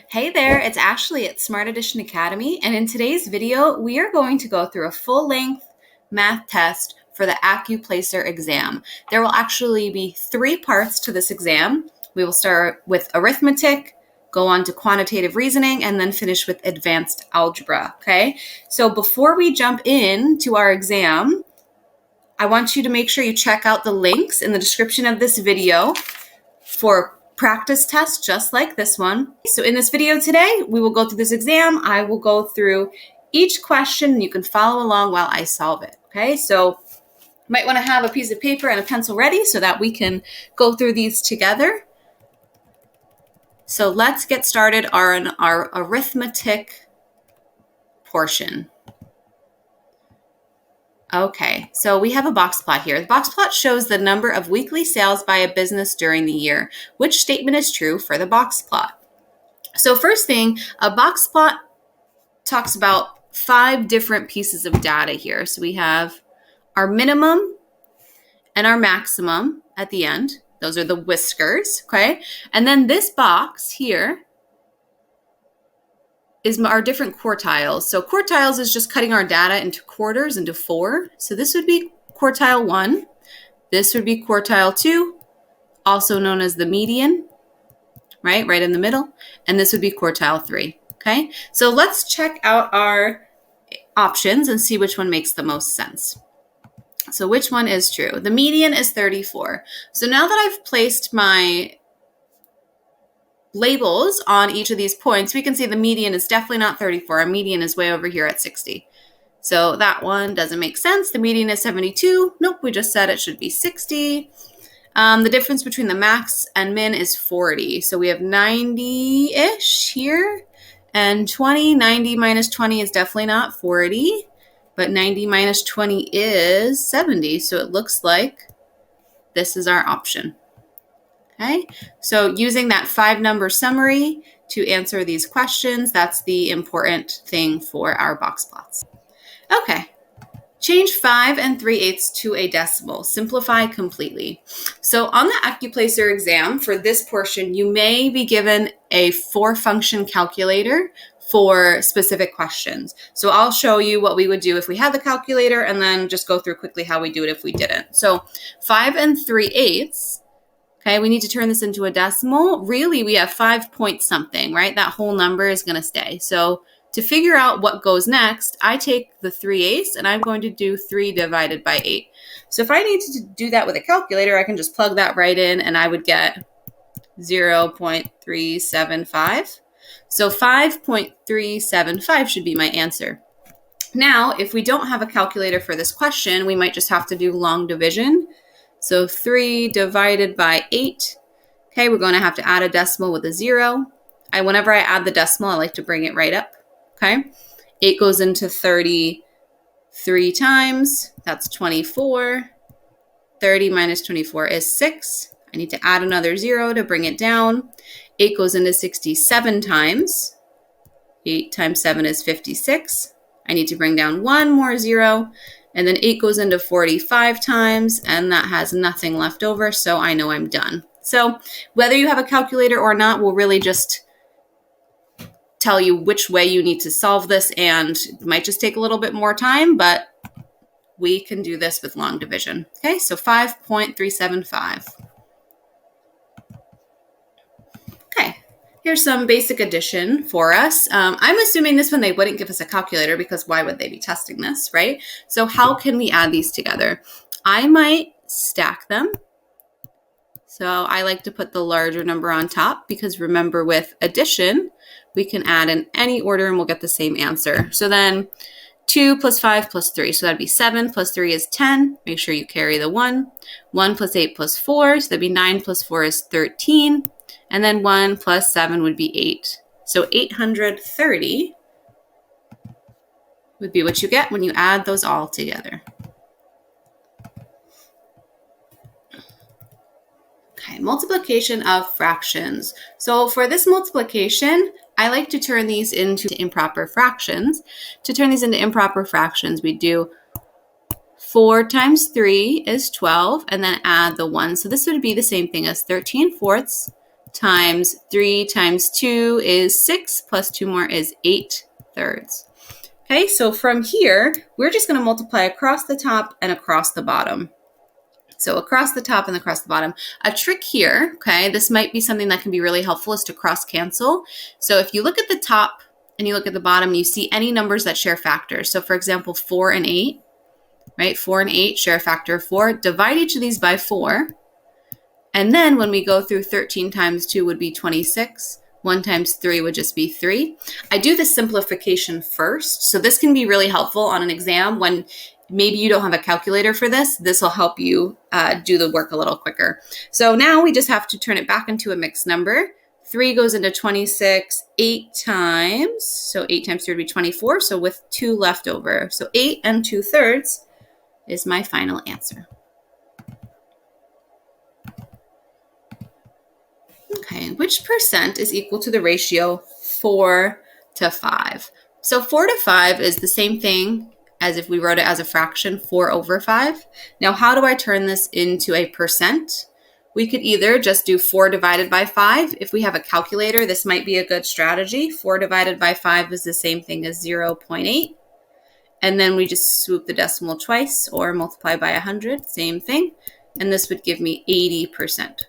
Hey there, it's Ashley at Smart Addition Academy, and in today's video, we are going to go through a full-length math test for the Accuplacer exam. There will actually be 3 parts to this exam. We will start with arithmetic, go on to quantitative reasoning, and then finish with advanced algebra, okay? So before we jump into our exam, I want you to make sure you check out the links in the description of this video for practice tests just like this one. So in this video today, we will go through this exam. I will go through each question and you can follow along while I solve it, okay? So you might want to have a piece of paper and a pencil ready so that we can go through these together. So let's get started on our arithmetic portion. Okay, so we have a box plot here. The box plot shows the number of weekly sales by a business during the year. Which statement is true for the box plot? So first thing, a box plot talks about 5 different pieces of data here. So we have our minimum and our maximum at the end. Those are the whiskers, okay? And then this box here is our different quartiles. So quartiles is just cutting our data into quarters, into 4. So this would be quartile 1. This would be quartile 2, also known as the median, right in the middle. And this would be quartile 3, okay? So let's check out our options and see which one makes the most sense. So which one is true? The median is 34. So now that I've placed my labels on each of these points, we can see the median is definitely not 34. Our median is way over here at 60. So that one doesn't make sense. The median is 72. Nope, we just said it should be 60. The difference between the max and min is 40. So we have 90-ish here and 20. 90 minus 20 is definitely not 40, but 90 minus 20 is 70. So it looks like this is our option. Okay, so using that 5-number summary to answer these questions, that's the important thing for our box plots. Okay, change 5 3/8 to a decimal. Simplify completely. So on the Accuplacer exam, for this portion, you may be given a 4-function calculator for specific questions. So I'll show you what we would do if we had the calculator and then just go through quickly how we do it if we didn't. So 5 3/8. Okay, we need to turn this into a decimal. Really, we have 5 point something, right? That whole number is going to stay. So to figure out what goes next, I take the 3/8 and I'm going to do 3 divided by 8. So if I need to do that with a calculator, I can just plug that right in and I would get 0.375. So 5.375 should be my answer. Now, if we don't have a calculator for this question, we might just have to do long division. So 3 divided by 8. Okay, we're going to have to add a decimal with a 0. Whenever I add the decimal, I like to bring it right up. Okay, 8 goes into 33 times. That's 24. 30 minus 24 is 6. I need to add another 0 to bring it down. 8 goes into 67 times. 8 times 7 is 56. I need to bring down 1 more 0. And then 8 goes into 45 times, and that has nothing left over, so I know I'm done. So whether you have a calculator or not will really just tell you which way you need to solve this, and it might just take a little bit more time, but we can do this with long division. Okay, so 5.375. Okay. Here's some basic addition for us. I'm assuming this one they wouldn't give us a calculator because why would they be testing this, right? So how can we add these together? I might stack them. So I like to put the larger number on top because remember with addition, we can add in any order and we'll get the same answer. So then 2 plus 5 plus 3. So that'd be 7 plus 3 is 10. Make sure you carry the 1. 1 plus 8 plus 4. So that'd be 9 plus 4 is 13. And then 1 plus 7 would be 8. So 830 would be what you get when you add those all together. Okay, multiplication of fractions. So for this multiplication, I like to turn these into improper fractions. To turn these into improper fractions, we do 4 times 3 is 12, and then add the 1. So this would be the same thing as 13 fourths times 3 times 2 is 6, plus 2 more is 8/3. Okay, so from here, we're just going to multiply across the top and across the bottom. So across the top and across the bottom. A trick here, okay, this might be something that can be really helpful, is to cross cancel. So if you look at the top and you look at the bottom, you see any numbers that share factors. So for example, 4 and 8, right? 4 and 8 share a factor of 4. Divide each of these by 4. And then when we go through, 13 times 2 would be 26. 1 times 3 would just be 3. I do the simplification first. So this can be really helpful on an exam when maybe you don't have a calculator for this. This will help you do the work a little quicker. So now we just have to turn it back into a mixed number. 3 goes into 26 8 times. So 8 times 3 would be 24. So with 2 left over. So 8 2/3 is my final answer. Okay, which percent is equal to the ratio 4 to 5? So 4 to 5 is the same thing as if we wrote it as a fraction, 4 over 5. Now, how do I turn this into a percent? We could either just do 4 divided by 5. If we have a calculator, this might be a good strategy. 4 divided by 5 is the same thing as 0.8. And then we just swoop the decimal twice or multiply by 100, same thing. And this would give me 80%.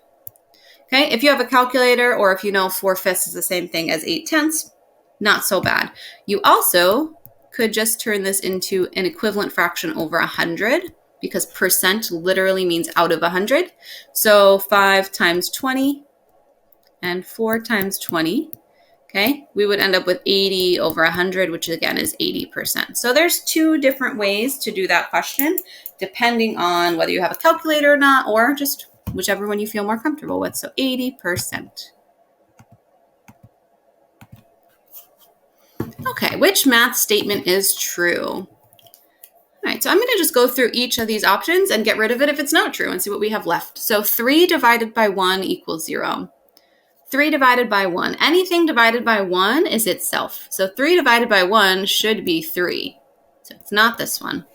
Okay, if you have a calculator, or if you know 4/5 is the same thing as 8/10, not so bad. You also could just turn this into an equivalent fraction over 100, because percent literally means out of 100. So 5 times 20 and 4 times 20, okay, we would end up with 80 over 100, which again is 80%. So there's 2 different ways to do that question, depending on whether you have a calculator or not, or just whichever one you feel more comfortable with. So 80%. Okay, which math statement is true? All right, so I'm going to just go through each of these options and get rid of it if it's not true and see what we have left. So 3 divided by 1 equals 0. 3 divided by 1. Anything divided by 1 is itself. So 3 divided by 1 should be 3. So it's not this one.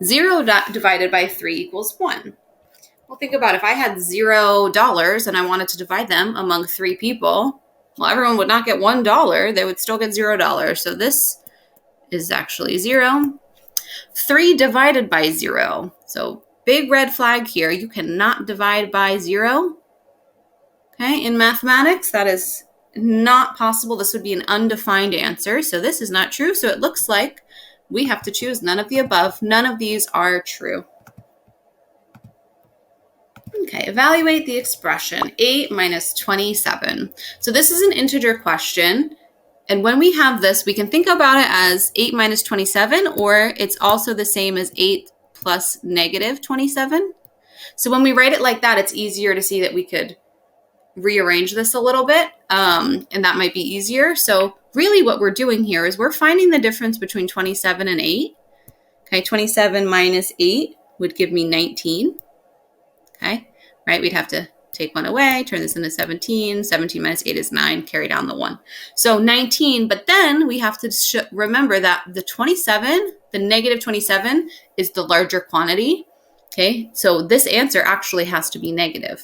0 divided by 3 equals 1. Well, think about if I had $0 and I wanted to divide them among 3 people. Well, everyone would not get $1. They would still get $0. So this is actually 0. 3 divided by 0. So big red flag here. You cannot divide by 0. Okay, in mathematics, that is not possible. This would be an undefined answer. So this is not true. So it looks like we have to choose none of the above. None of these are true. Okay, evaluate the expression 8 minus 27. So this is an integer question. And when we have this, we can think about it as 8 minus 27, or it's also the same as 8 plus negative 27. So when we write it like that, it's easier to see that we could rearrange this a little bit, and that might be easier. So really what we're doing here is we're finding the difference between 27 and 8. Okay, 27 minus 8 would give me 19. Okay, right? We'd have to take 1 away, turn this into 17. 17 minus 8 is 9, carry down the 1. So 19, but then we have to remember that the 27, the negative 27 is the larger quantity. Okay, so this answer actually has to be negative.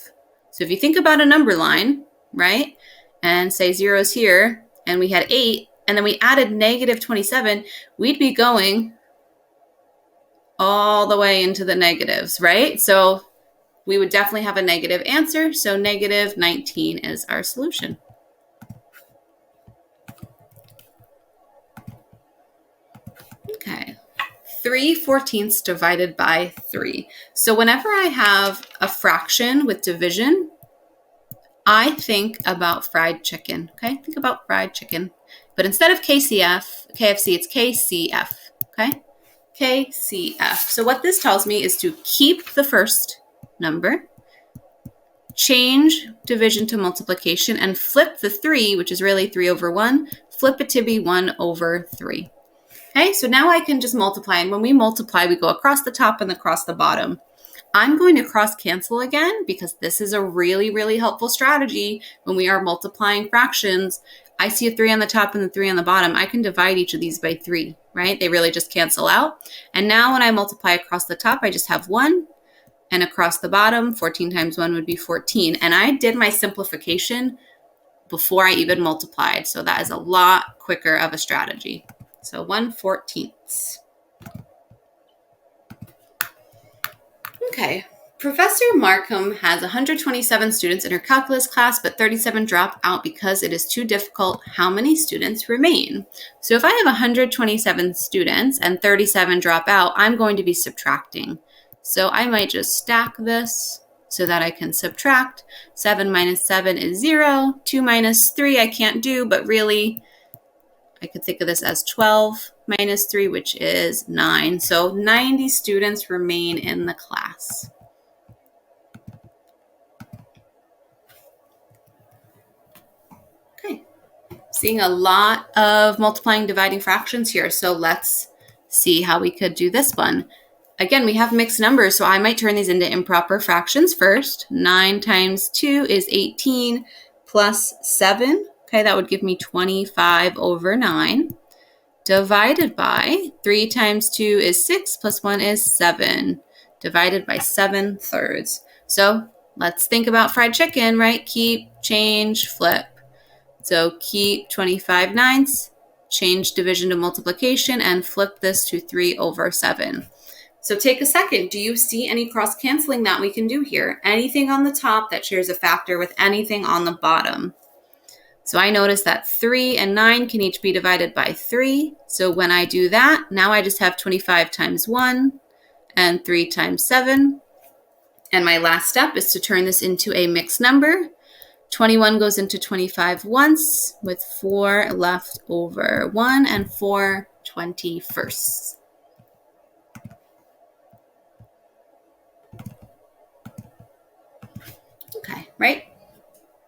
So if you think about a number line, right, and say 0's here, and we had 8, and then we added negative 27, we'd be going all the way into the negatives, right? So we would definitely have a negative answer. So negative 19 is our solution. Okay. 3/14 divided by 3. So whenever I have a fraction with division, I think about fried chicken. Okay, think about fried chicken. But instead of KFC, it's KCF. Okay, KCF. So what this tells me is to keep the first number, change division to multiplication, and flip the 3, which is really 3 over 1, flip it to be 1 over 3. Okay, so now I can just multiply, and when we multiply, we go across the top and across the bottom. I'm going to cross cancel again because this is a really, really helpful strategy when we are multiplying fractions. I see a 3 on the top and the 3 on the bottom. I can divide each of these by 3, right? They really just cancel out. And now when I multiply across the top, I just have 1. And across the bottom, 14 times 1 would be 14. And I did my simplification before I even multiplied. So that is a lot quicker of a strategy. So 1/14. Okay. Professor Markham has 127 students in her calculus class, but 37 drop out because it is too difficult. How many students remain? So if I have 127 students and 37 drop out, I'm going to be subtracting. So I might just stack this so that I can subtract. 7 minus 7 is 0. 2 minus 3 I can't do, but really I could think of this as 12 minus 3, which is 9. So 90 students remain in the class. Okay, seeing a lot of multiplying, dividing fractions here. So let's see how we could do this one. Again, we have mixed numbers, so I might turn these into improper fractions first. 9 times 2 is 18 plus 7. Okay, that would give me 25 over 9. Divided by 3 times 2 is 6 plus 1 is 7. Divided by 7/3. So let's think about fried chicken, right? Keep, change, flip. So keep 25/9, change division to multiplication, and flip this to 3 over 7. So take a second. Do you see any cross-canceling that we can do here? Anything on the top that shares a factor with anything on the bottom. So I notice that 3 and 9 can each be divided by 3. So when I do that, now I just have 25 times 1 and 3 times 7. And my last step is to turn this into a mixed number. 21 goes into 25 once, with 4 left over 1 and 4 21sts. Okay, right?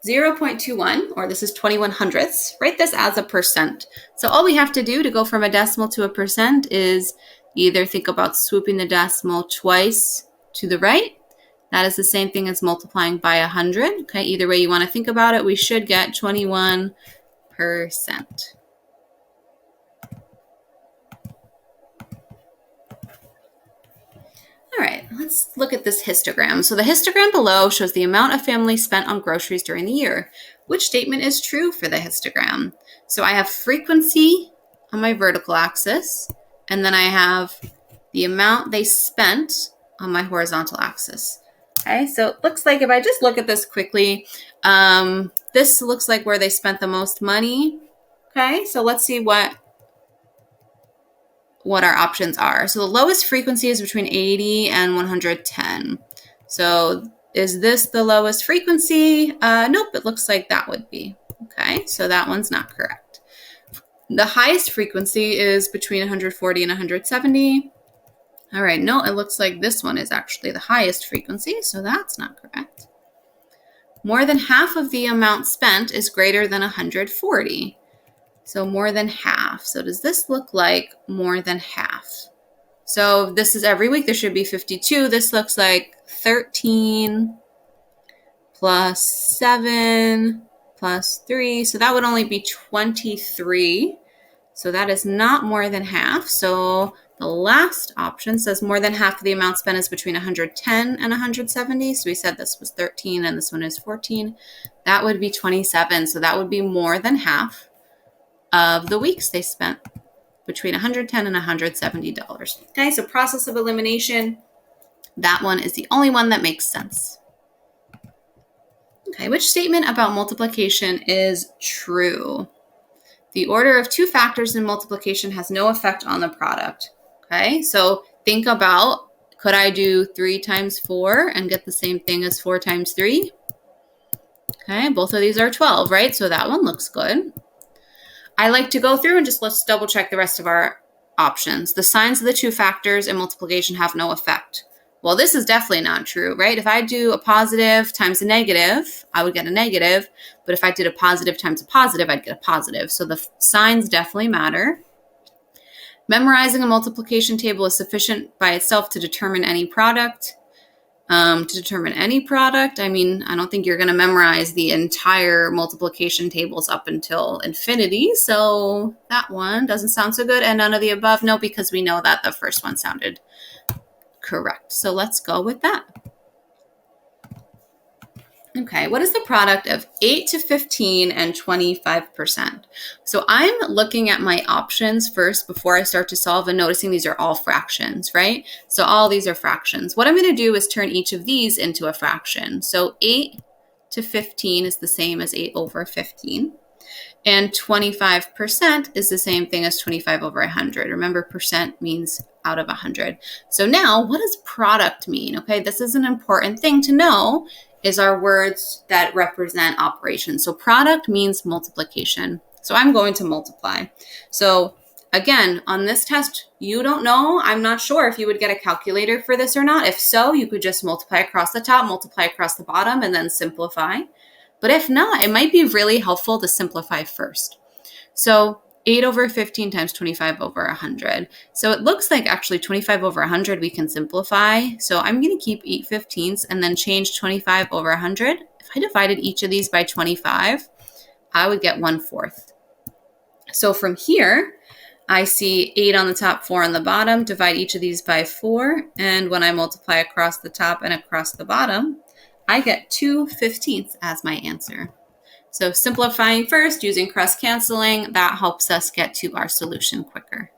0.21, or this is 21 hundredths, write this as a percent. So all we have to do to go from a decimal to a percent is either think about swooping the decimal twice to the right. That is the same thing as multiplying by 100. Okay, either way you want to think about it, we should get 21%. All right, let's look at this histogram. So the histogram below shows the amount a family spent on groceries during the year. Which statement is true for the histogram? So I have frequency on my vertical axis, and then I have the amount they spent on my horizontal axis. Okay, so it looks like if I just look at this quickly, this looks like where they spent the most money. Okay, so let's see what our options are. So the lowest frequency is between 80 and 110. So is this the lowest frequency? Nope, it looks like that would be. Okay, so that one's not correct. The highest frequency is between 140 and 170. All right, no, it looks like this one is actually the highest frequency, so that's not correct. More than half of the amount spent is greater than 140. So more than half. So does this look like more than half? So this is every week. There should be 52. This looks like 13 plus 7 plus 3. So that would only be 23. So that is not more than half. So the last option says more than half of the amount spent is between 110 and 170. So we said this was 13 and this one is 14. That would be 27. So that would be more than half of the weeks they spent between $110 and $170. Okay, so process of elimination, that one is the only one that makes sense. Okay, which statement about multiplication is true? The order of two factors in multiplication has no effect on the product. Okay, so think about, could I do 3 times 4 and get the same thing as 4 times 3? Okay, both of these are 12, right? So that one looks good. I like to go through and just let's double check the rest of our options. The signs of the two factors in multiplication have no effect. Well, this is definitely not true, right? If I do a positive times a negative, I would get a negative. But if I did a positive times a positive, I'd get a positive. So the signs definitely matter. Memorizing a multiplication table is sufficient by itself to determine any product. I mean, I don't think you're going to memorize the entire multiplication tables up until infinity. So that one doesn't sound so good. And none of the above, no, because we know that the first one sounded correct. So let's go with that. Okay, what is the product of 8 to 15 and 25%? So I'm looking at my options first before I start to solve and noticing these are all fractions, right? So all these are fractions. What I'm going to do is turn each of these into a fraction. So 8 to 15 is the same as 8 over 15. And 25% is the same thing as 25 over 100. Remember, percent means out of 100. So now, what does product mean? Okay, this is an important thing to know, is our words that represent operations. So product means multiplication. So I'm going to multiply. So again, on this test, you don't know. I'm not sure if you would get a calculator for this or not. If so, you could just multiply across the top, multiply across the bottom, and then simplify. But if not, it might be really helpful to simplify first. So 8 over 15 times 25 over 100. So it looks like actually 25 over 100 we can simplify. So I'm going to keep 8 15ths and then change 25 over 100. If I divided each of these by 25, I would get 1/4. So from here, I see 8 on the top, 4 on the bottom. Divide each of these by 4. And when I multiply across the top and across the bottom, I get 2 15ths as my answer. So simplifying first, using cross-canceling, that helps us get to our solution quicker.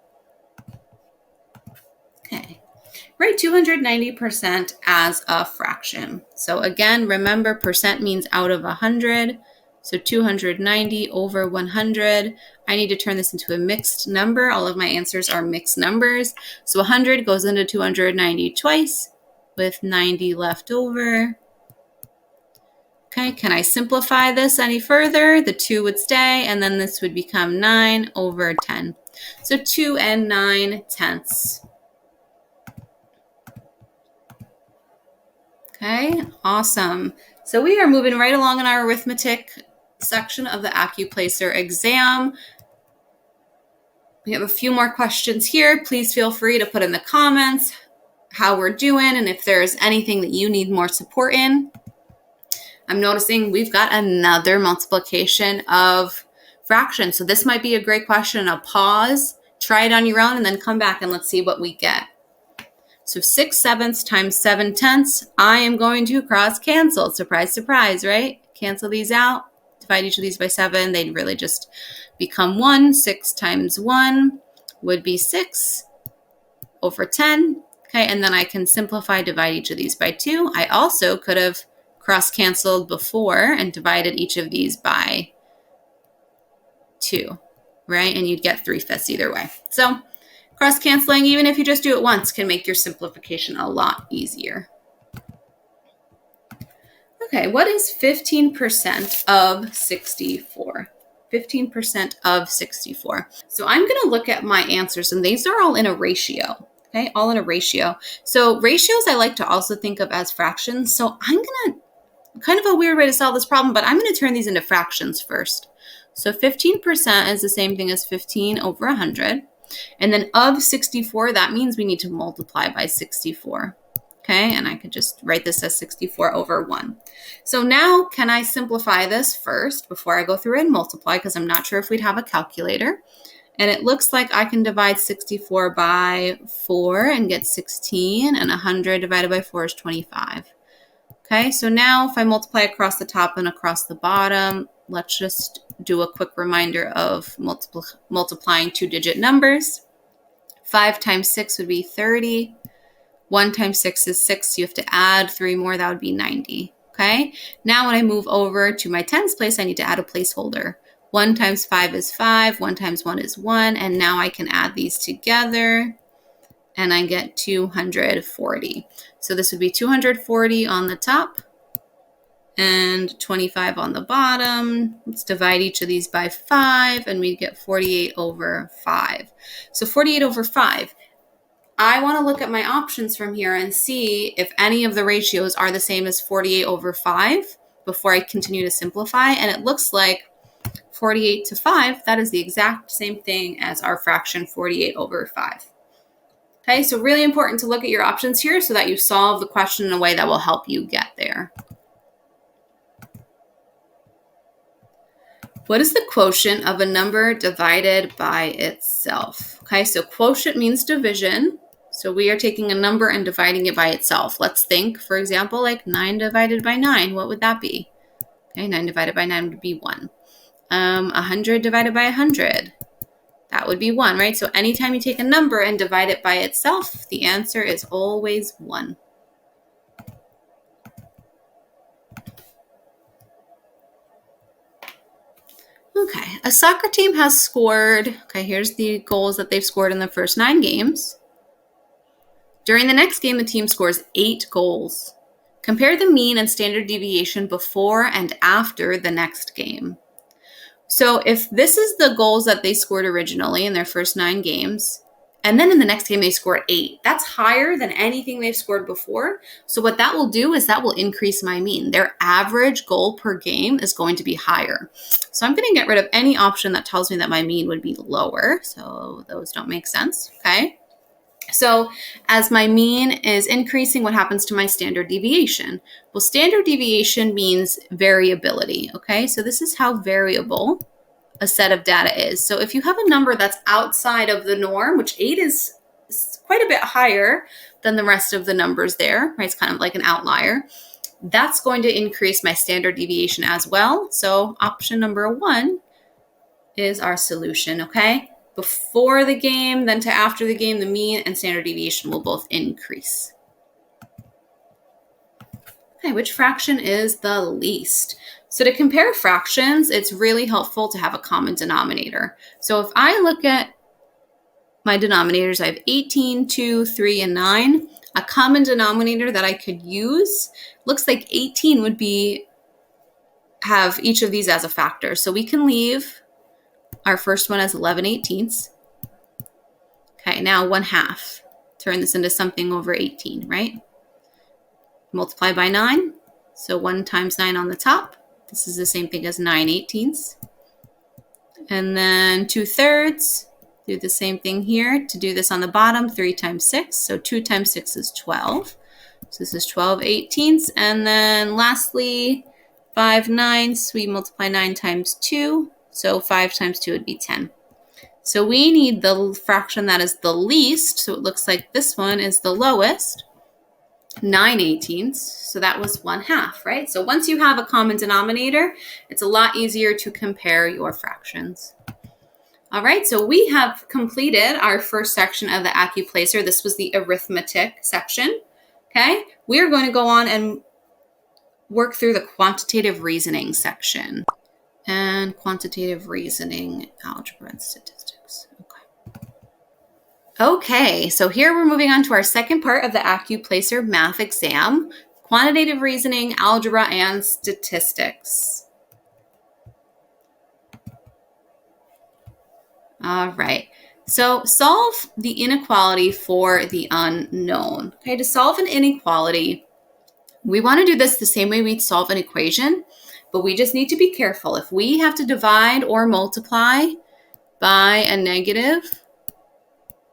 Okay, write 290% as a fraction. So again, remember percent means out of 100. So 290 over 100. I need to turn this into a mixed number. All of my answers are mixed numbers. So 100 goes into 290 twice with 90 left over. Okay, can I simplify this any further? The 2 would stay, and then this would become 9 over 10. So 2 and 9/10. Okay, awesome. So we are moving right along in our arithmetic section of the Accuplacer exam. We have a few more questions here. Please feel free to put in the comments how we're doing and if there's anything that you need more support in. I'm noticing we've got another multiplication of fractions. So this might be a great question. I'll pause, try it on your own, and then come back and let's see what we get. So 6/7 times 7/10. I am going to cross cancel. Surprise, surprise, right? Cancel these out. Divide each of these by 7. They'd really just become 1. 6 times 1 would be 6 over 10. Okay, and then I can simplify, divide each of these by 2. I also could have cross-canceled before and divided each of these by 2, right? And you'd get 3/5 either way. So cross-canceling, even if you just do it once, can make your simplification a lot easier. Okay, what is 15% of 64? 15% of 64. So I'm going to look at my answers, and these are all in a ratio. Okay, all in a ratio. So ratios I like to also think of as fractions. So I'm going to, kind of a weird way to solve this problem, but I'm going to turn these into fractions first. So 15% is the same thing as 15 over 100. And then of 64, that means we need to multiply by 64. Okay, and I could just write this as 64 over 1. So now, can I simplify this first before I go through and multiply, because I'm not sure if we'd have a calculator. And it looks like I can divide 64 by 4 and get 16, and 100 divided by 4 is 25. Okay, so now if I multiply across the top and across the bottom, let's just do a quick reminder of multiplying 2-digit numbers. 5 times 6 would be 30. 1 times 6 is 6, so you have to add 3 more, that would be 90. Okay, now when I move over to my tens place, I need to add a placeholder. 1 times 5 is 5, 1 times 1 is 1, and now I can add these together, and I get 240. So this would be 240 on the top and 25 on the bottom. Let's divide each of these by 5, and we get 48 over 5. So 48 over 5. I want to look at my options from here and see if any of the ratios are the same as 48 over 5 before I continue to simplify. And it looks like 48 to 5, that is the exact same thing as our fraction 48 over 5. Okay, so really important to look at your options here so that you solve the question in a way that will help you get there. What is the quotient of a number divided by itself? Okay, so quotient means division. So we are taking a number and dividing it by itself. Let's think, for example, like 9 divided by 9. What would that be? Okay, 9 divided by 9 would be 1. 100 divided by 100. That would be 1, right? So anytime you take a number and divide it by itself, the answer is always 1. Okay, a soccer team has scored, okay, here's the goals that they've scored in the first 9 games. During the next game, the team scores 8 goals. Compare the mean and standard deviation before and after the next game. So if this is the goals that they scored originally in their first 9 games, and then in the next game they score 8, that's higher than anything they've scored before. So what that will do is that will increase my mean. Their average goal per game is going to be higher. So I'm going to get rid of any option that tells me that my mean would be lower. So those don't make sense, okay? So as my mean is increasing, what happens to my standard deviation? Well, standard deviation means variability, okay? So this is how variable a set of data is. So if you have a number that's outside of the norm, which 8 is quite a bit higher than the rest of the numbers there, right? It's kind of like an outlier. That's going to increase my standard deviation as well. So option number 1 is our solution, okay? Before the game, then to after the game, the mean and standard deviation will both increase. Okay, which fraction is the least? So to compare fractions, it's really helpful to have a common denominator. So if I look at my denominators, I have 18, 2, 3, and 9. A common denominator that I could use looks like 18 would have each of these as a factor. So we can leave our first one as 11/18. Okay, now 1/2. Turn this into something over 18, right? Multiply by 9. So 1 times 9 on the top. This is the same thing as 9/18. And then 2/3. Do the same thing here. To do this on the bottom, 3 times 6. So 2 times 6 is 12. So this is 12/18. And then lastly, 5/9. We multiply 9 times 2. So 5 times 2 would be 10. So we need the fraction that is the least. So it looks like this one is the lowest, 9/18. So that was 1/2, right? So once you have a common denominator, it's a lot easier to compare your fractions. All right, so we have completed our first section of the Accuplacer. This was the arithmetic section, okay? We're going to go on and work through the quantitative reasoning section. And quantitative reasoning, algebra, and statistics. Okay, so here we're moving on to our second part of the Accuplacer math exam, quantitative reasoning, algebra, and statistics. All right, so solve the inequality for the unknown. Okay, to solve an inequality, we want to do this the same way we'd solve an equation, but we just need to be careful. If we have to divide or multiply by a negative,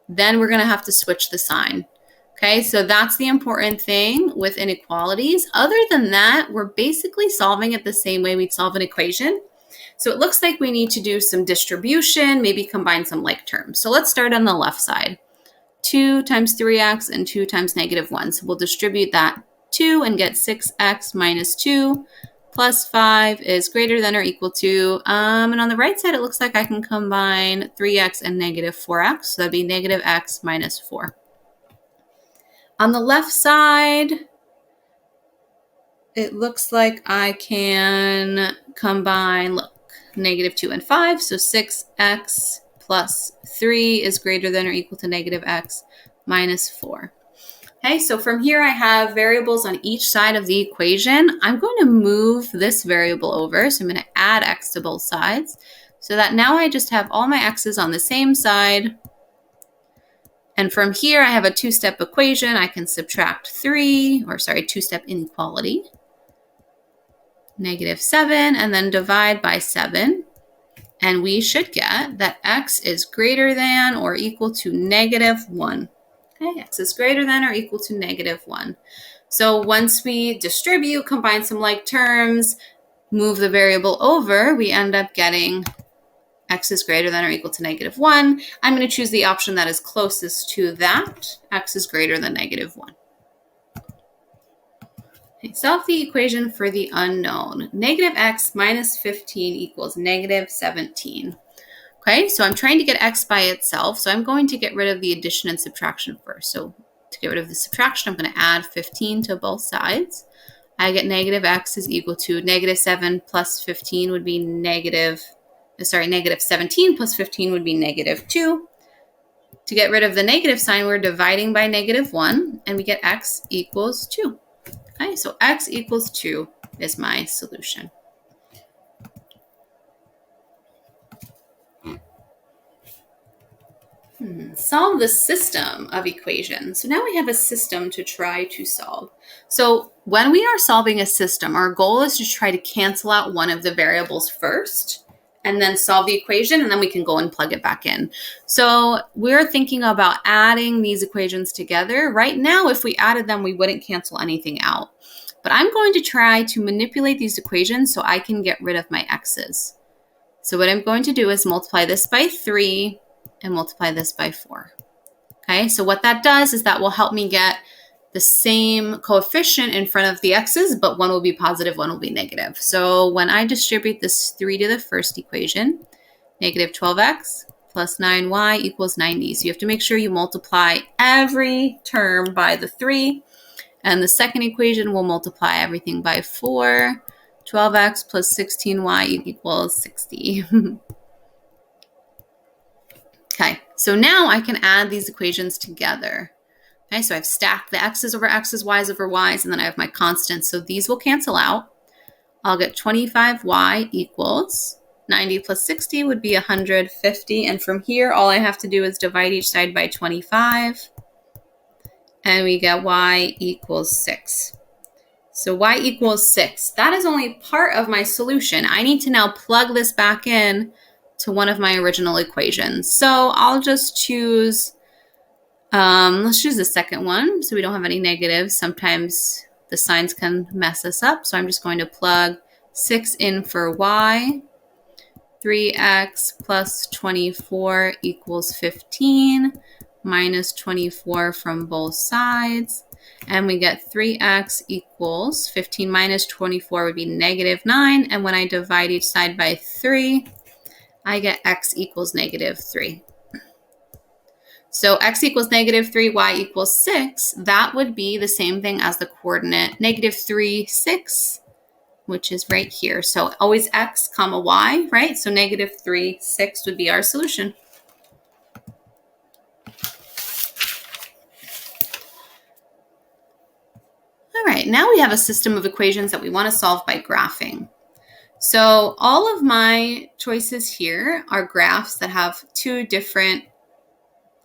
then we're going to have to switch the sign. Okay, so that's the important thing with inequalities. Other than that, we're basically solving it the same way we'd solve an equation. So it looks like we need to do some distribution, maybe combine some like terms. So let's start on the left side. 2 times 3x and 2 times -1. So we'll distribute that 2 and get 6x minus 2 plus 5 is greater than or equal to, and on the right side, it looks like I can combine 3x and -4x. So that'd be -x minus 4. On the left side, it looks like I can combine, look, -2 and 5. So 6x plus 3 is greater than or equal to -x minus 4. Okay, so from here I have variables on each side of the equation. I'm going to move this variable over. So I'm going to add x to both sides so that now I just have all my x's on the same side. And from here I have a two-step equation. I can subtract two-step inequality. -7 and then divide by 7. And we should get that x is greater than or equal to -1. Okay, x is greater than or equal to -1. So once we distribute, combine some like terms, move the variable over, we end up getting x is greater than or equal to -1. I'm going to choose the option that is closest to that. X is greater than -1. Okay, solve the equation for the unknown. -x minus 15 equals -17. Okay, so I'm trying to get x by itself, so I'm going to get rid of the addition and subtraction first. So to get rid of the subtraction, I'm going to add 15 to both sides. I get -x is equal to -7 plus 15 would be -17 plus 15 would be -2. To get rid of the negative sign, we're dividing by -1, and we get x equals 2. Okay, so x equals 2 is my solution. Solve the system of equations. So now we have a system to try to solve. So when we are solving a system, our goal is to try to cancel out one of the variables first and then solve the equation, and then we can go and plug it back in. So we're thinking about adding these equations together. Right now, if we added them, we wouldn't cancel anything out. But I'm going to try to manipulate these equations so I can get rid of my x's. So what I'm going to do is multiply this by 3 and multiply this by 4. Okay, so what that does is that will help me get the same coefficient in front of the x's, but one will be positive, one will be negative. So when I distribute this 3 to the first equation, -12x plus 9y equals 90. So you have to make sure you multiply every term by the 3. And the second equation will multiply everything by 4. 12x plus 16y equals 60. Okay, so now I can add these equations together. Okay, so I've stacked the x's over x's, y's over y's, and then I have my constants. So these will cancel out. I'll get 25y equals 90 plus 60 would be 150. And from here, all I have to do is divide each side by 25. And we get y equals 6. So y equals 6. That is only part of my solution. I need to now plug this back in to one of my original equations. So I'll just choose, let's choose the second one so we don't have any negatives. Sometimes the signs can mess us up. So I'm just going to plug 6 in for y. 3x plus 24 equals 15 minus 24 from both sides. And we get 3x equals 15 minus 24 would be -9. And when I divide each side by 3, I get x equals -3. So x equals -3, y equals 6. That would be the same thing as the coordinate -3, 6, which is right here. So always x comma y, right? So -3, 6 would be our solution. All right, now we have a system of equations that we want to solve by graphing. So all of my choices here are graphs that have 2 different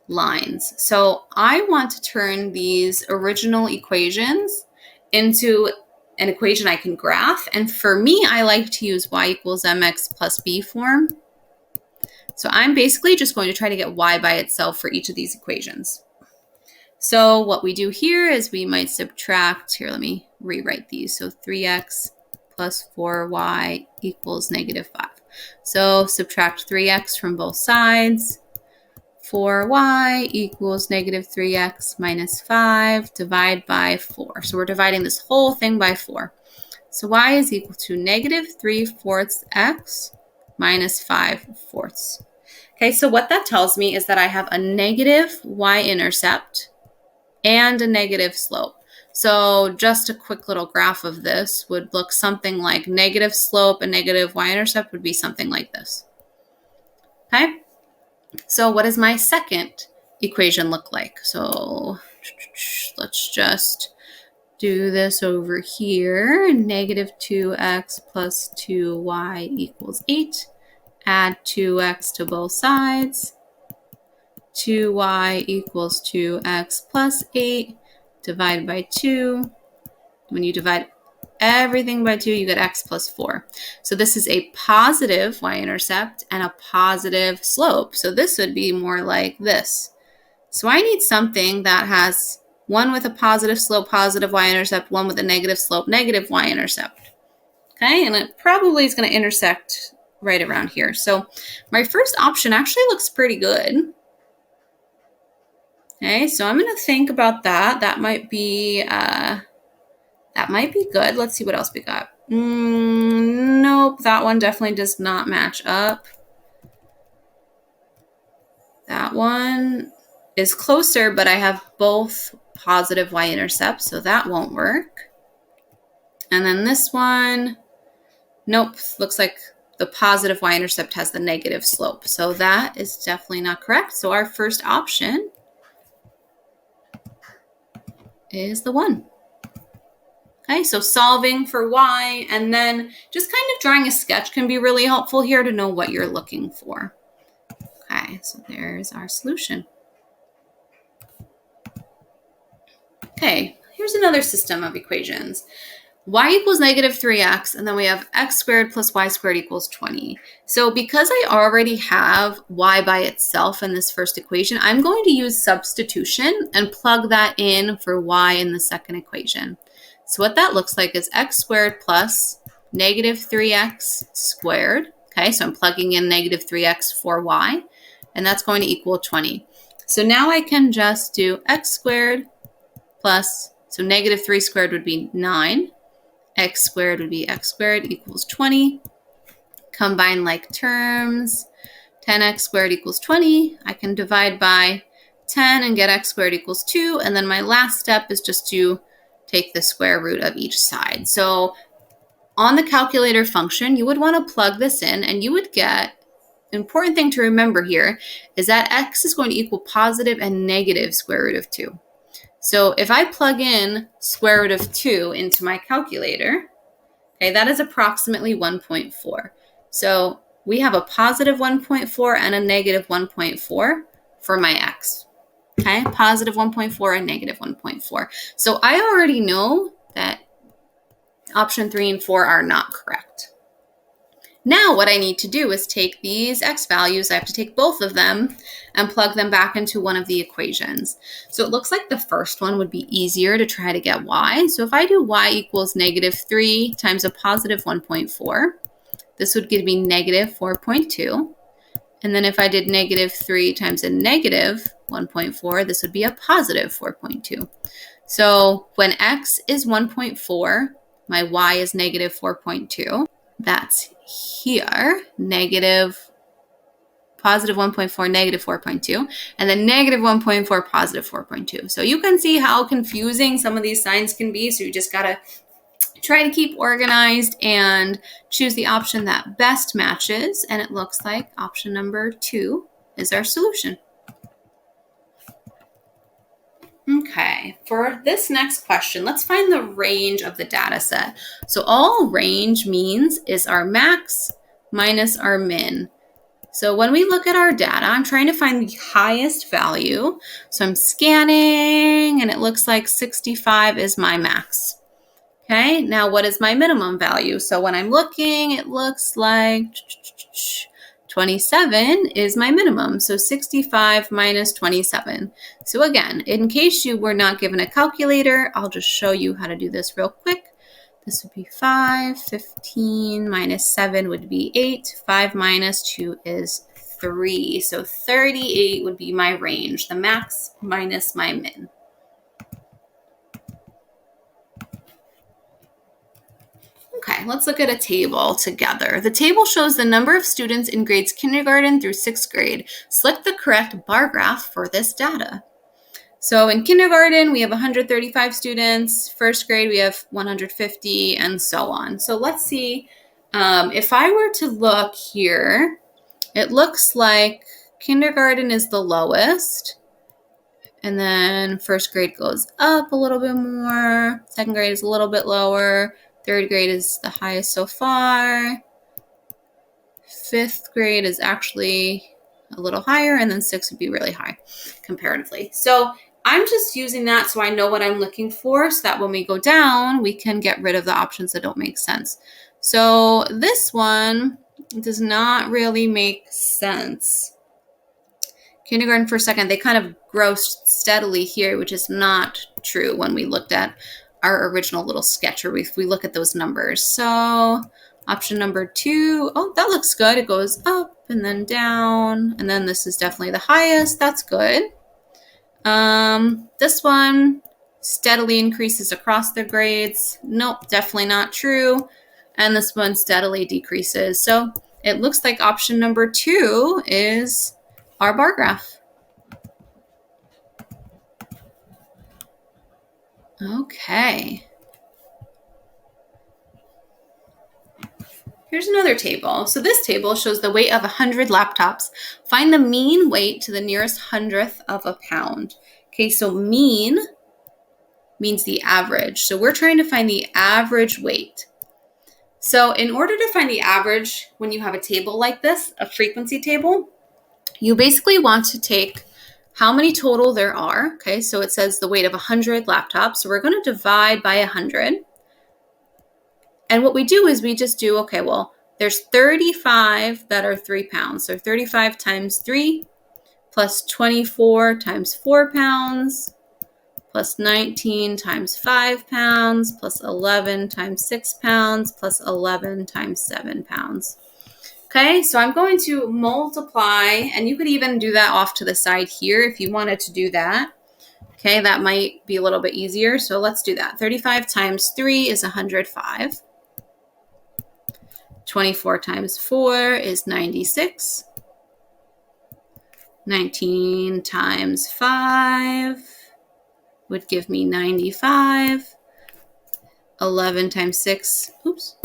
lines. So I want to turn these original equations into an equation I can graph. And for me, I like to use y equals mx plus b form. So I'm basically just going to try to get y by itself for each of these equations. So what we do here is we might subtract, here, let me rewrite these. So 3x plus 4y equals -5. So subtract 3x from both sides. 4y equals -3x minus 5, divide by 4. So we're dividing this whole thing by 4. So y is equal to -3/4 x minus 5/4. Okay, so what that tells me is that I have a negative y-intercept and a negative slope. So just a quick little graph of this would look something like negative slope and negative y-intercept would be something like this. Okay, so what does my second equation look like? So let's just do this over here. -2x plus 2y equals 8. Add 2x to both sides. 2y equals 2x plus 8. Divide by 2. When you divide everything by 2, you get x plus 4. So this is a positive y-intercept and a positive slope. So this would be more like this. So I need something that has one with a positive slope, positive y-intercept, one with a negative slope, negative y-intercept. Okay, and it probably is going to intersect right around here. So my first option actually looks pretty good. Okay, so I'm going to think about that. That might be good. Let's see what else we got. Nope, that one definitely does not match up. That one is closer, but I have both positive y-intercepts, so that won't work. And then this one, nope, looks like the positive y-intercept has the negative slope. So that is definitely not correct. So our first option is the 1. Okay, so solving for y and then just kind of drawing a sketch can be really helpful here to know what you're looking for. Okay, so there's our solution. Okay, here's another system of equations. Y equals negative 3x, and then we have x squared plus y squared equals 20. So because I already have y by itself in this first equation, I'm going to use substitution and plug that in for y in the second equation. So what that looks like is x squared plus negative 3x squared. Okay, so I'm plugging in negative 3x for y, and that's going to equal 20. So now I can just do x squared plus, so negative 3 squared would be 9. X squared would be x squared equals 20. Combine like terms. 10x squared equals 20. I can divide by 10 and get x squared equals 2. And then my last step is just to take the square root of each side. So on the calculator function, you would want to plug this in and you would get, important thing to remember here is that x is going to equal positive and negative square root of 2. So if I plug in square root of 2 into my calculator, okay, that is approximately 1.4. So we have a positive 1.4 and a negative 1.4 for my x. Okay, positive 1.4 and negative 1.4. So I already know that option 3 and 4 are not correct. Now what I need to do is take these x values, I have to take both of them and plug them back into one of the equations. So it looks like the first one would be easier to try to get y. So if I do y equals negative 3 times a positive 1.4, this would give me negative 4.2. And then if I did negative 3 times a negative 1.4, this would be a positive 4.2. So when x is 1.4, my y is negative 4.2. That's here, positive 1.4, negative 4.2, and then negative 1.4, positive 4.2. So you can see how confusing some of these signs can be. So you just got to try to keep organized and choose the option that best matches. And it looks like option number 2 is our solution. Okay, for this next question, let's find the range of the data set. So all range means is our max minus our min. So when we look at our data, I'm trying to find the highest value. So I'm scanning and it looks like 65 is my max. Okay, now what is my minimum value? So when I'm looking, it looks like 27 is my minimum. So 65 minus 27. So again, in case you were not given a calculator, I'll just show you how to do this real quick. This would be 5, 15 minus 7 would be 8. 5 minus 2 is 3. So 38 would be my range, the max minus my min. Okay, let's look at a table together. The table shows the number of students in grades kindergarten through 6th grade. Select the correct bar graph for this data. So in kindergarten, we have 135 students. 1st grade, we have 150, and so on. So let's see, if I were to look here, it looks like kindergarten is the lowest. And then 1st grade goes up a little bit more. 2nd grade is a little bit lower. 3rd grade is the highest so far. 5th grade is actually a little higher, and then 6th would be really high comparatively. So I'm just using that so I know what I'm looking for so that when we go down, we can get rid of the options that don't make sense. So this one does not really make sense. Kindergarten, 1st, 2nd, they kind of grow steadily here, which is not true when we looked at our original little sketch, or if we look at those numbers. So Option number 2, oh, that looks good. It goes up and then down, and then this is definitely the highest. That's good. This one steadily increases across the grades. Nope, definitely not true. And this one steadily decreases. So it looks like option number 2 is our bar graph. Okay. Here's another table. So this table shows the weight of 100 laptops. Find the mean weight to the nearest hundredth of a pound. Okay, so mean means the average. So we're trying to find the average weight. So in order to find the average, when you have a table like this, a frequency table, you basically want to take how many total there are. Okay, so it says the weight of 100 laptops. So we're going to divide by 100. And what we do is we just do, okay, well, there's 35 that are 3 pounds. So 35 times 3 plus 24 times 4 pounds plus 19 times 5 pounds plus 11 times 6 pounds plus 11 times 7 pounds. Okay, so I'm going to multiply, and you could even do that off to the side here if you wanted to do that. Okay, that might be a little bit easier. So let's do that. 35 times 3 is 105. 24 times 4 is 96. 19 times 5 would give me 95. 11 times 6, oops.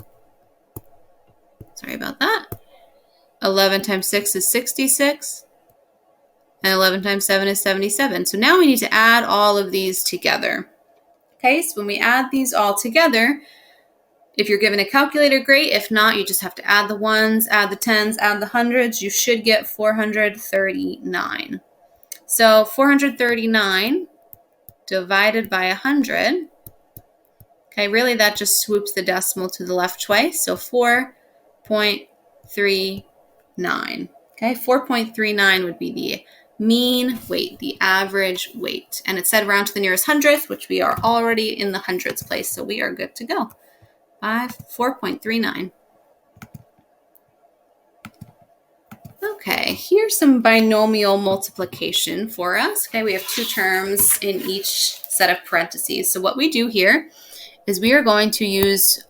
Sorry about that. 11 times 6 is 66. And 11 times 7 is 77. So now we need to add all of these together. Okay, so when we add these all together, if you're given a calculator, great. If not, you just have to add the ones, add the tens, add the hundreds. You should get 439. So 439 divided by 100. Okay, really that just swoops the decimal to the left twice. So 4.39. Okay, 4.39 would be the mean weight, the average weight. And it said round to the nearest hundredth, which we are already in the hundreds place. So we are good to go. 4.39. Okay, here's some binomial multiplication for us. Okay, we have 2 terms in each set of parentheses. So what we do here is we are going to use,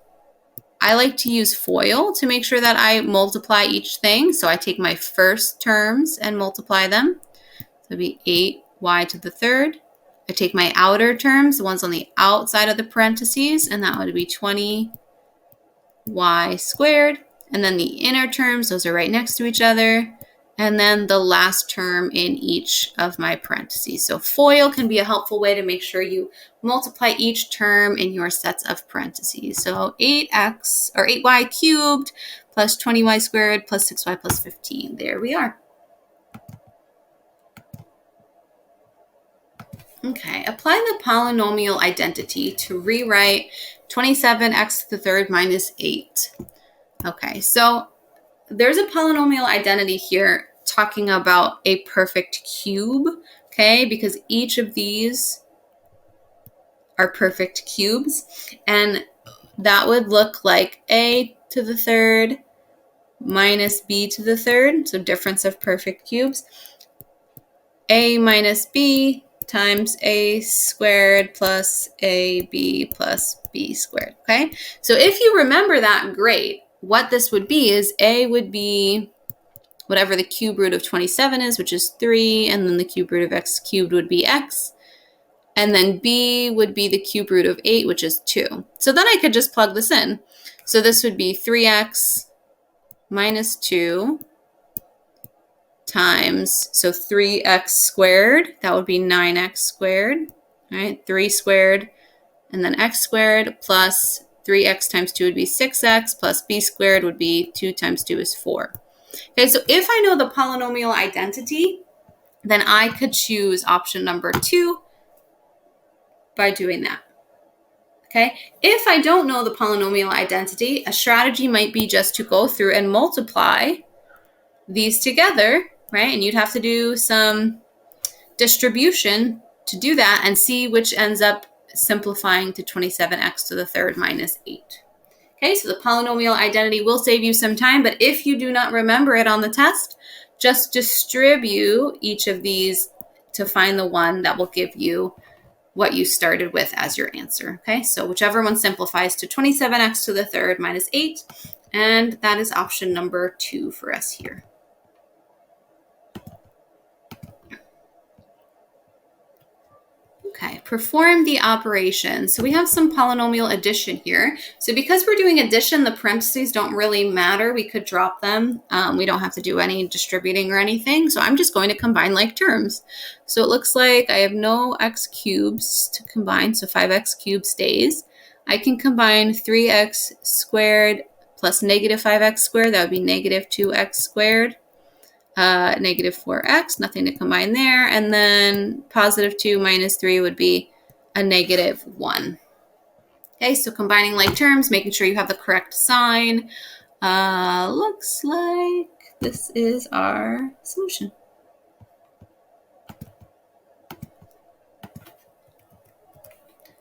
I like to use FOIL to make sure that I multiply each thing. So I take my first terms and multiply them. So it'd be 8y to the third. I take my outer terms, the ones on the outside of the parentheses, and that would be 20y squared. And then the inner terms, those are right next to each other. And then the last term in each of my parentheses. So FOIL can be a helpful way to make sure you multiply each term in your sets of parentheses. So 8y cubed plus 20y squared plus 6y plus 15. There we are. Okay, apply the polynomial identity to rewrite 27x to the third minus 8. Okay, so there's a polynomial identity here talking about a perfect cube, okay, because each of these are perfect cubes, and that would look like a to the third minus b to the third, so difference of perfect cubes, a minus b times a squared plus ab plus b squared, okay? So if you remember that, great. What this would be is a would be whatever the cube root of 27 is, which is 3, and then the cube root of x cubed would be x, and then b would be the cube root of 8, which is 2. So then I could just plug this in. So this would be 3x minus 2 times, so 3x squared, that would be 9x squared, right? 3 squared, and then x squared plus 3x times 2 would be 6x plus b squared would be 2 times 2 is 4. Okay, so if I know the polynomial identity, then I could choose option number 2 by doing that. Okay, if I don't know the polynomial identity, a strategy might be just to go through and multiply these together, right? And you'd have to do some distribution to do that and see which ends up simplifying to 27x to the third minus 8. Okay, so the polynomial identity will save you some time, but if you do not remember it on the test, just distribute each of these to find the one that will give you what you started with as your answer. Okay, so whichever one simplifies to 27x to the third minus 8, and that is option number 2 for us here. Okay, perform the operation. So we have some polynomial addition here. So because we're doing addition, the parentheses don't really matter. We could drop them. We don't have to do any distributing or anything. So I'm just going to combine like terms. So it looks like I have no x cubes to combine. So 5x cubed stays. I can combine 3x squared plus negative 5x squared. That would be negative 2x squared. Negative 4x, nothing to combine there. And then positive 2 minus 3 would be a negative 1. Okay, so combining like terms, making sure you have the correct sign. Looks like this is our solution.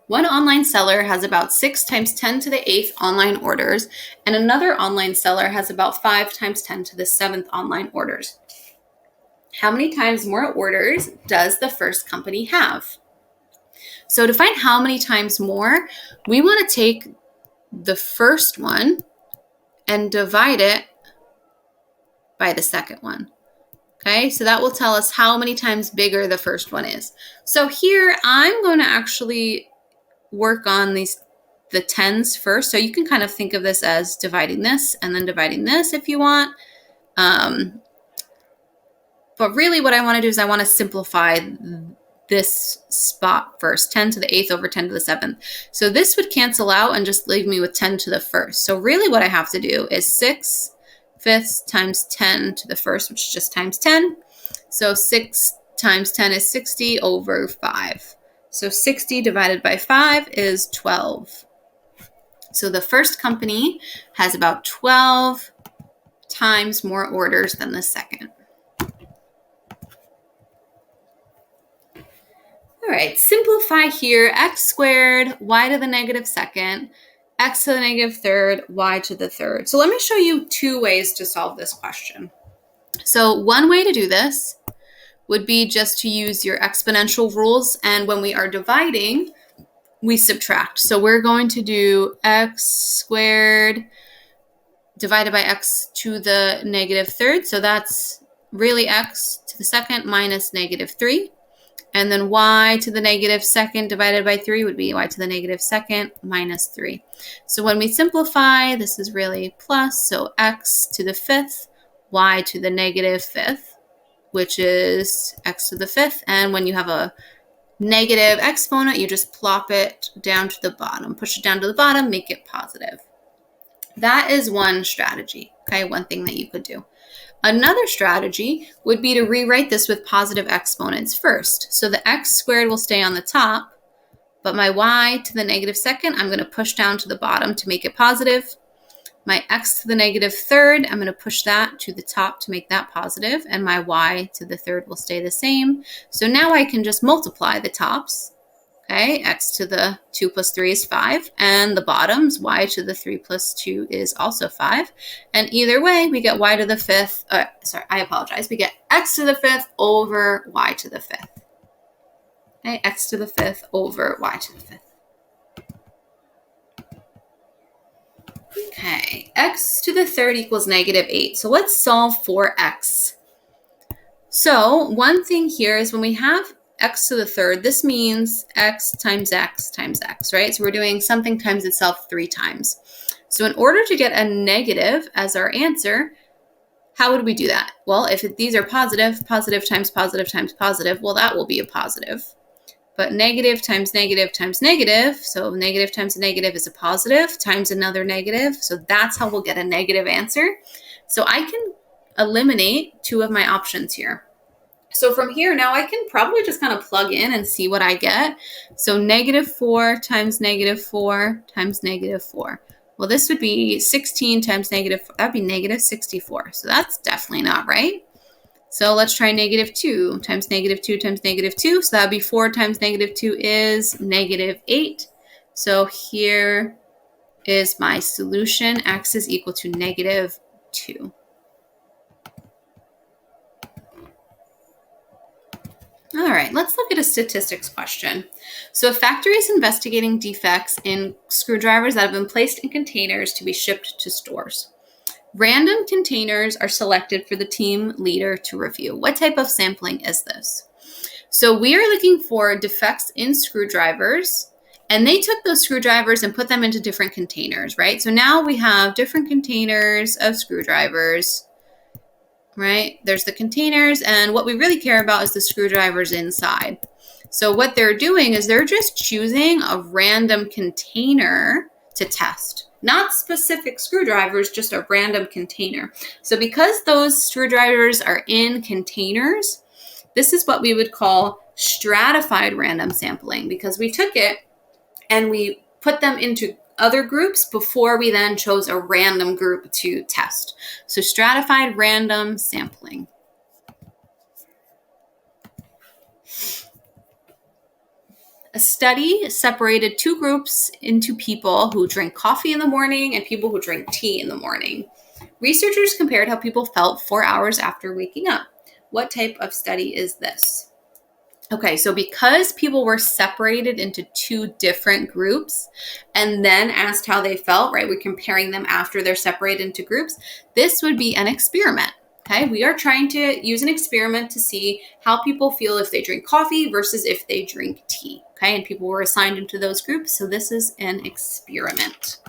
One online seller has about 6 times 10 to the 8th online orders, and another online seller has about 5 times 10 to the 7th online orders. How many times more orders does the first company have? So to find how many times more, we want to take the first one and divide it by the second one. Okay, so that will tell us how many times bigger the first one is. So here I'm going to actually work on the tens first. So you can kind of think of this as dividing this and then dividing this if you want. But really what I want to do is I want to simplify this spot first, 10 to the 8th over 10 to the 7th. So this would cancel out and just leave me with 10 to the 1st. So really what I have to do is 6 fifths times 10 to the 1st, which is just times 10. So 6 times 10 is 60 over 5. So 60 divided by 5 is 12. So the first company has about 12 times more orders than the second. All right, simplify here, x squared, y to the negative second, x to the negative third, y to the third. So let me show you 2 ways to solve this question. So one way to do this would be just to use your exponential rules, and when we are dividing, we subtract. So we're going to do x squared divided by x to the negative third. So that's really x to the second minus negative 3. And then y to the negative second divided by 3 would be y to the negative second minus 3. So when we simplify, this is really plus. So x to the 5th, y to the negative 5th, which is x to the 5th. And when you have a negative exponent, you just plop it down to the bottom. Push it down to the bottom, make it positive. That is one strategy, okay? One thing that you could do. Another strategy would be to rewrite this with positive exponents first. So the x squared will stay on the top, but my y to the negative second, I'm going to push down to the bottom to make it positive. My x to the negative third, I'm going to push that to the top to make that positive, and my y to the third will stay the same. So now I can just multiply the tops. Okay, x to the 2 plus 3 is 5, and the bottoms, y to the 3 plus 2 is also 5. And either way, we get y to the 5th, we get x to the 5th over y to the 5th. Okay, x to the 5th over y to the 5th. Okay, x to the third equals negative 8. So let's solve for x. So one thing here is when we have x to the third, this means x times x times x, right? So we're doing something times itself 3 times. So in order to get a negative as our answer, how would we do that? Well, if these are positive, positive times positive times positive, well, that will be a positive. But negative times negative times negative, so negative times a negative is a positive times another negative. So that's how we'll get a negative answer. So I can eliminate 2 of my options here. So from here, now I can probably just kind of plug in and see what I get. So negative 4 times negative 4 times negative 4. Well, this would be 16 times negative 4. That would be negative 64. So that's definitely not right. So let's try negative 2 times negative 2 times negative 2. So that would be 4 times negative 2 is negative 8. So here is my solution. X is equal to -2. All right, let's look at a statistics question. So a factory is investigating defects in screwdrivers that have been placed in containers to be shipped to stores. Random containers are selected for the team leader to review. What type of sampling is this? So we are looking for defects in screwdrivers, and they took those screwdrivers and put them into different containers, right? So now we have different containers of screwdrivers, right? There's the containers, and what we really care about is the screwdrivers inside. So what they're doing is they're just choosing a random container to test. Not specific screwdrivers, just a random container. So because those screwdrivers are in containers, this is what we would call stratified random sampling, because we took it and we put them into other groups before we then chose a random group to test. So stratified random sampling. A study separated two groups into people who drink coffee in the morning and people who drink tea in the morning. Researchers compared how people felt 4 hours after waking up. What type of study is this? Okay, so because people were separated into two different groups and then asked how they felt, right? We're comparing them after they're separated into groups. This would be an experiment. Okay, we are trying to use an experiment to see how people feel if they drink coffee versus if they drink tea. Okay, and people were assigned into those groups. So this is an experiment.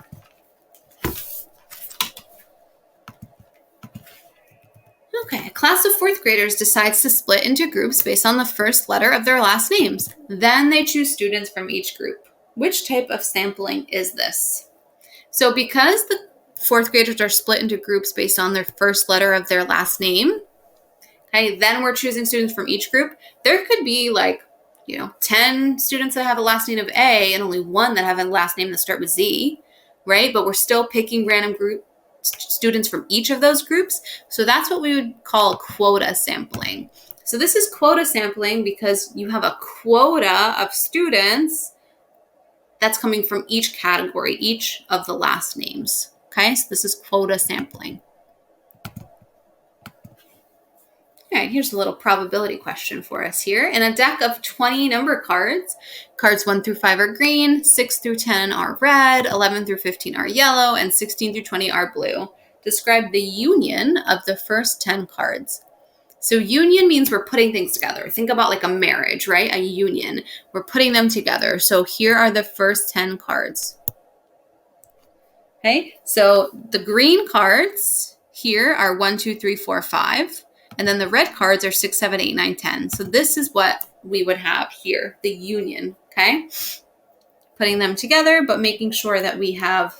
Okay, a class of fourth graders decides to split into groups based on the first letter of their last names. Then they choose students from each group. Which type of sampling is this? So because the fourth graders are split into groups based on their first letter of their last name, okay, then we're choosing students from each group. There could be 10 students that have a last name of A and only one that have a last name that start with Z, right? But we're still picking random group students from each of those groups. So that's what we would call quota sampling. So this is quota sampling because you have a quota of students that's coming from each category, each of the last names. Okay, so this is quota sampling. All right, here's a little probability question for us here. In a deck of 20 number cards, cards 1 through 5 are green, 6 through 10 are red, 11 through 15 are yellow, and 16 through 20 are blue. Describe the union of the first 10 cards. So union means we're putting things together. Think about like a marriage, right? A union. We're putting them together. So here are the first 10 cards. Okay, so the green cards here are 1, 2, 3, 4, 5. And then the red cards are 6, 7, 8, 9, 10. So this is what we would have here, the union, okay? Putting them together, but making sure that we have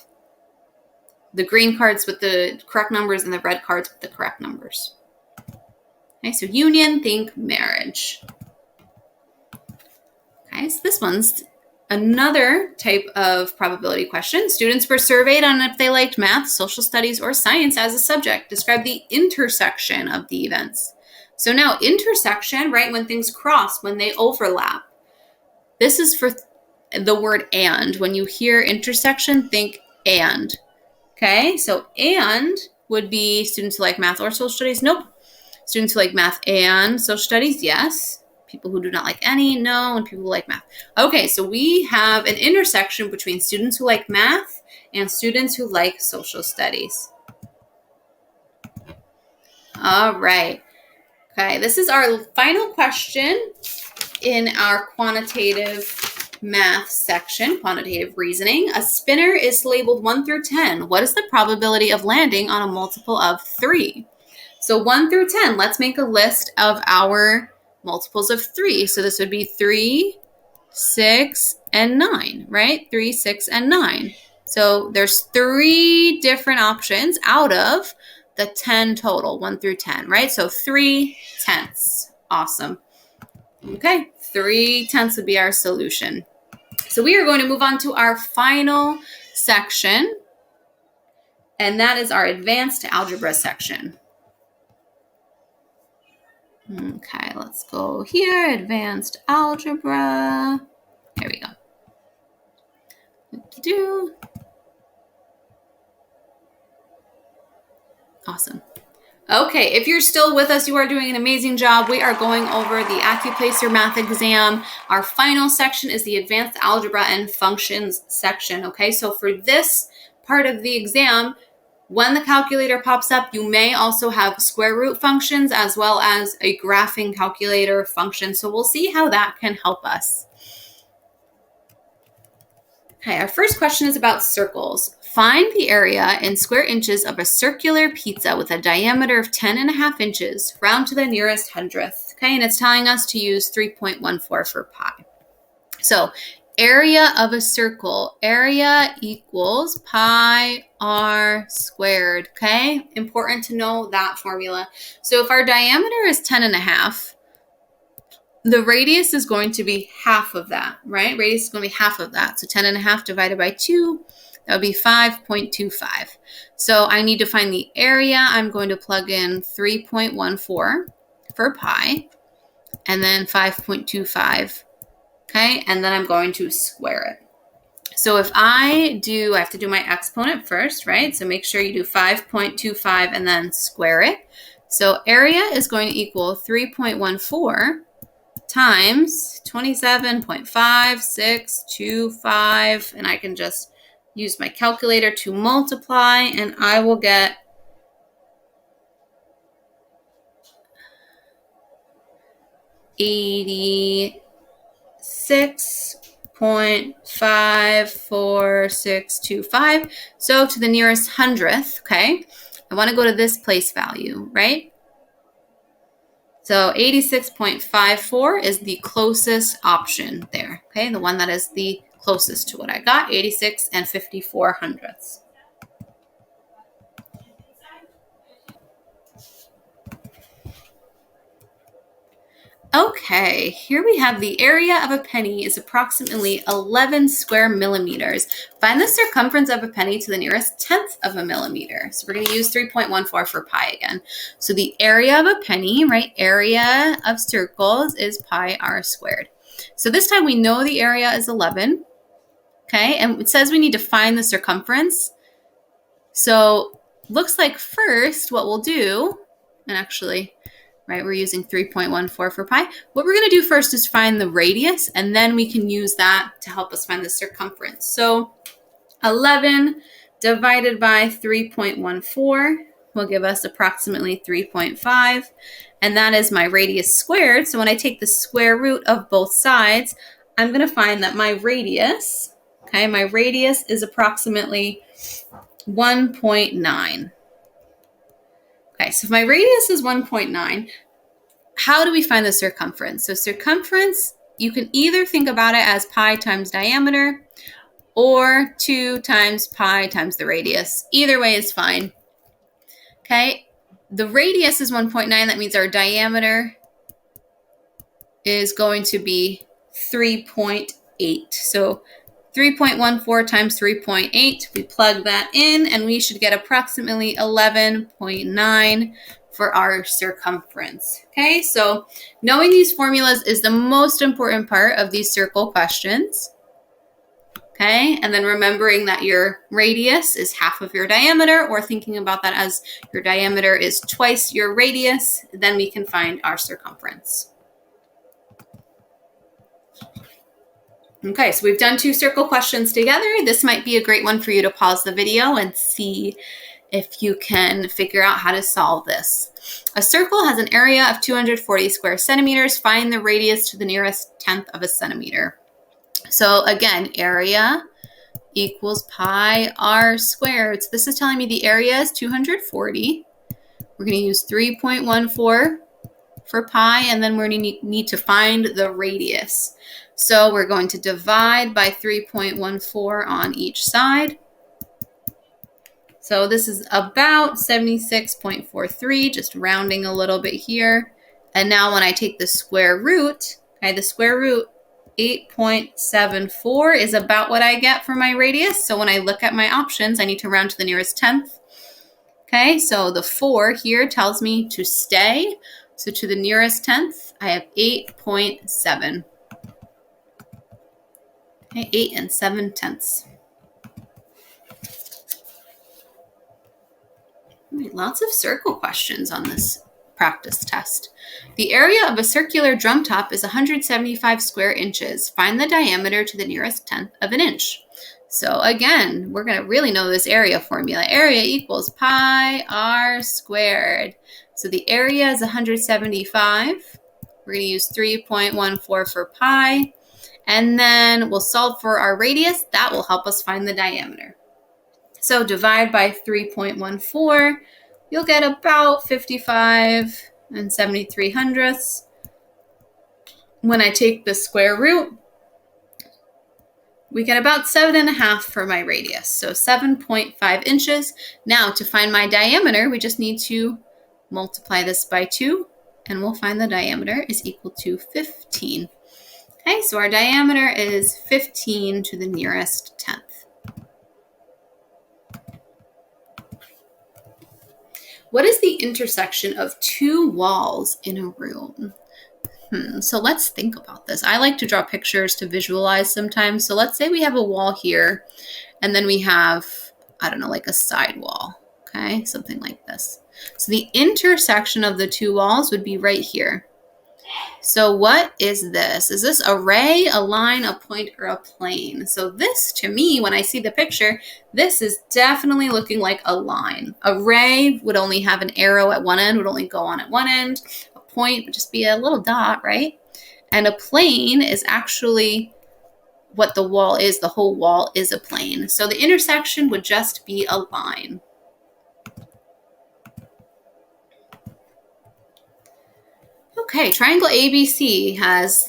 the green cards with the correct numbers and the red cards with the correct numbers. Okay, so union, think marriage. Okay, so this one's another type of probability question. Students were surveyed on if they liked math, social studies, or science as a subject. Describe the intersection of the events. So now intersection, right, when things cross, when they overlap. This is for the word and. When you hear intersection, think and. Okay, so and would be students who like math or social studies. Nope. Students who like math and social studies, yes. People who do not like any, no, and people who like math. Okay, so we have an intersection between students who like math and students who like social studies. All right. Okay, this is our final question in our quantitative math section, quantitative reasoning. A spinner is labeled 1 through 10. What is the probability of landing on a multiple of 3? So 1 through 10, let's make a list of our multiples of 3. So this would be 3, 6, and 9, right? 3, 6, and 9. So there's 3 different options out of the 10 total, 1 through 10, right? So 3/10. Awesome. Okay, 3/10 would be our solution. So we are going to move on to our final section, and that is our advanced algebra section. Okay, let's go here, advanced algebra. Here we go. Awesome. Okay, if you're still with us, you are doing an amazing job. We are going over the Accuplacer Math exam. Our final section is the Advanced Algebra and Functions section, okay? So for this part of the exam, when the calculator pops up, you may also have square root functions as well as a graphing calculator function. So we'll see how that can help us. Okay, our first question is about circles. Find the area in square inches of a circular pizza with a diameter of 10.5 inches, round to the nearest hundredth. Okay, and it's telling us to use 3.14 for pi. So area of a circle, area equals pi r squared. Okay, important to know that formula. So if our diameter is 10.5, the radius is going to be half of that, right? Radius is going to be half of that. So 10.5 divided by 2, that would be 5.25. So I need to find the area. I'm going to plug in 3.14 for pi, and then 5.25, okay? And then I'm going to square it. So if I have to do my exponent first, right? So make sure you do 5.25 and then square it. So area is going to equal 3.14 times 27.5625, and I can just use my calculator to multiply, and I will get 86.54625. So to the nearest hundredth, okay, I want to go to this place value, right? So 86.54 is the closest option there, okay? The one that is the closest to what I got, 86 and 54 hundredths. Okay, here we have the area of a penny is approximately 11 square millimeters. Find the circumference of a penny to the nearest tenth of a millimeter. So we're going to use 3.14 for pi again. So the area of a penny, right, area of circles is pi r squared. So this time we know the area is 11, okay, and it says we need to find the circumference. So looks like first what we'll do, and actually, right, we're using 3.14 for pi. What we're going to do first is find the radius, and then we can use that to help us find the circumference. So 11 divided by 3.14 will give us approximately 3.5, and that is my radius squared. So when I take the square root of both sides, I'm going to find that my radius, okay, my radius is approximately 1.9. Okay, so if my radius is 1.9, how do we find the circumference? So circumference, you can either think about it as pi times diameter or 2 times pi times the radius. Either way is fine. Okay, the radius is 1.9. That means our diameter is going to be 3.8. So 3.14 times 3.8, we plug that in, and we should get approximately 11.9 for our circumference. Okay, so knowing these formulas is the most important part of these circle questions. Okay, and then remembering that your radius is half of your diameter, or thinking about that as your diameter is twice your radius, then we can find our circumference. Okay, so we've done 2 circle questions together. This might be a great one for you to pause the video and see if you can figure out how to solve this. A circle has an area of 240 square centimeters. Find the radius to the nearest tenth of a centimeter. So again, area equals pi r squared. So this is telling me the area is 240. We're going to use 3.14 for pi, and then we're going to need to find the radius. So we're going to divide by 3.14 on each side. So this is about 76.43, just rounding a little bit here. And now when I take the square root, okay, the square root 8.74 is about what I get for my radius. So when I look at my options, I need to round to the nearest tenth. Okay, so the 4 here tells me to stay. So to the nearest tenth, I have 8.7. Okay, 8 7/10. Right, lots of circle questions on this practice test. The area of a circular drum top is 175 square inches. Find the diameter to the nearest tenth of an inch. So again, we're going to really know this area formula. Area equals pi r squared. So the area is 175. We're going to use 3.14 for pi. And then we'll solve for our radius. That will help us find the diameter. So divide by 3.14. You'll get about 55 and 73/100ths. When I take the square root, we get about 7.5 for my radius, so 7.5 inches. Now to find my diameter, we just need to multiply this by 2, and we'll find the diameter is equal to 15. Okay, so our diameter is 15 to the nearest tenth. What is the intersection of two walls in a room? So let's think about this. I like to draw pictures to visualize sometimes. So let's say we have a wall here, and then we have, I don't know, like a side wall, okay? Something like this. So the intersection of the two walls would be right here. So what is this? Is this a ray, a line, a point, or a plane? So this, to me, when I see the picture, this is definitely looking like a line. A ray would only have an arrow at one end, would only go on at one end. A point would just be a little dot, right? And a plane is actually what the wall is. The whole wall is a plane. So the intersection would just be a line. Okay, triangle ABC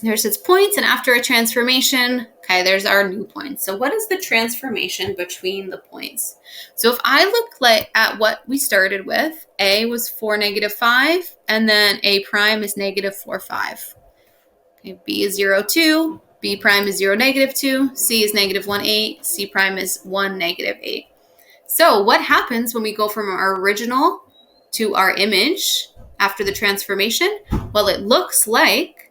there's its points, and after a transformation, okay, there's our new points. So what is the transformation between the points? So if I look at what we started with, A was 4, -5, and then A prime is -4, 5. Okay, B is 0, 2, B prime is 0, -2, C is -1, 8, C prime is 1, -8. So what happens when we go from our original to our image after the transformation? Well, it looks like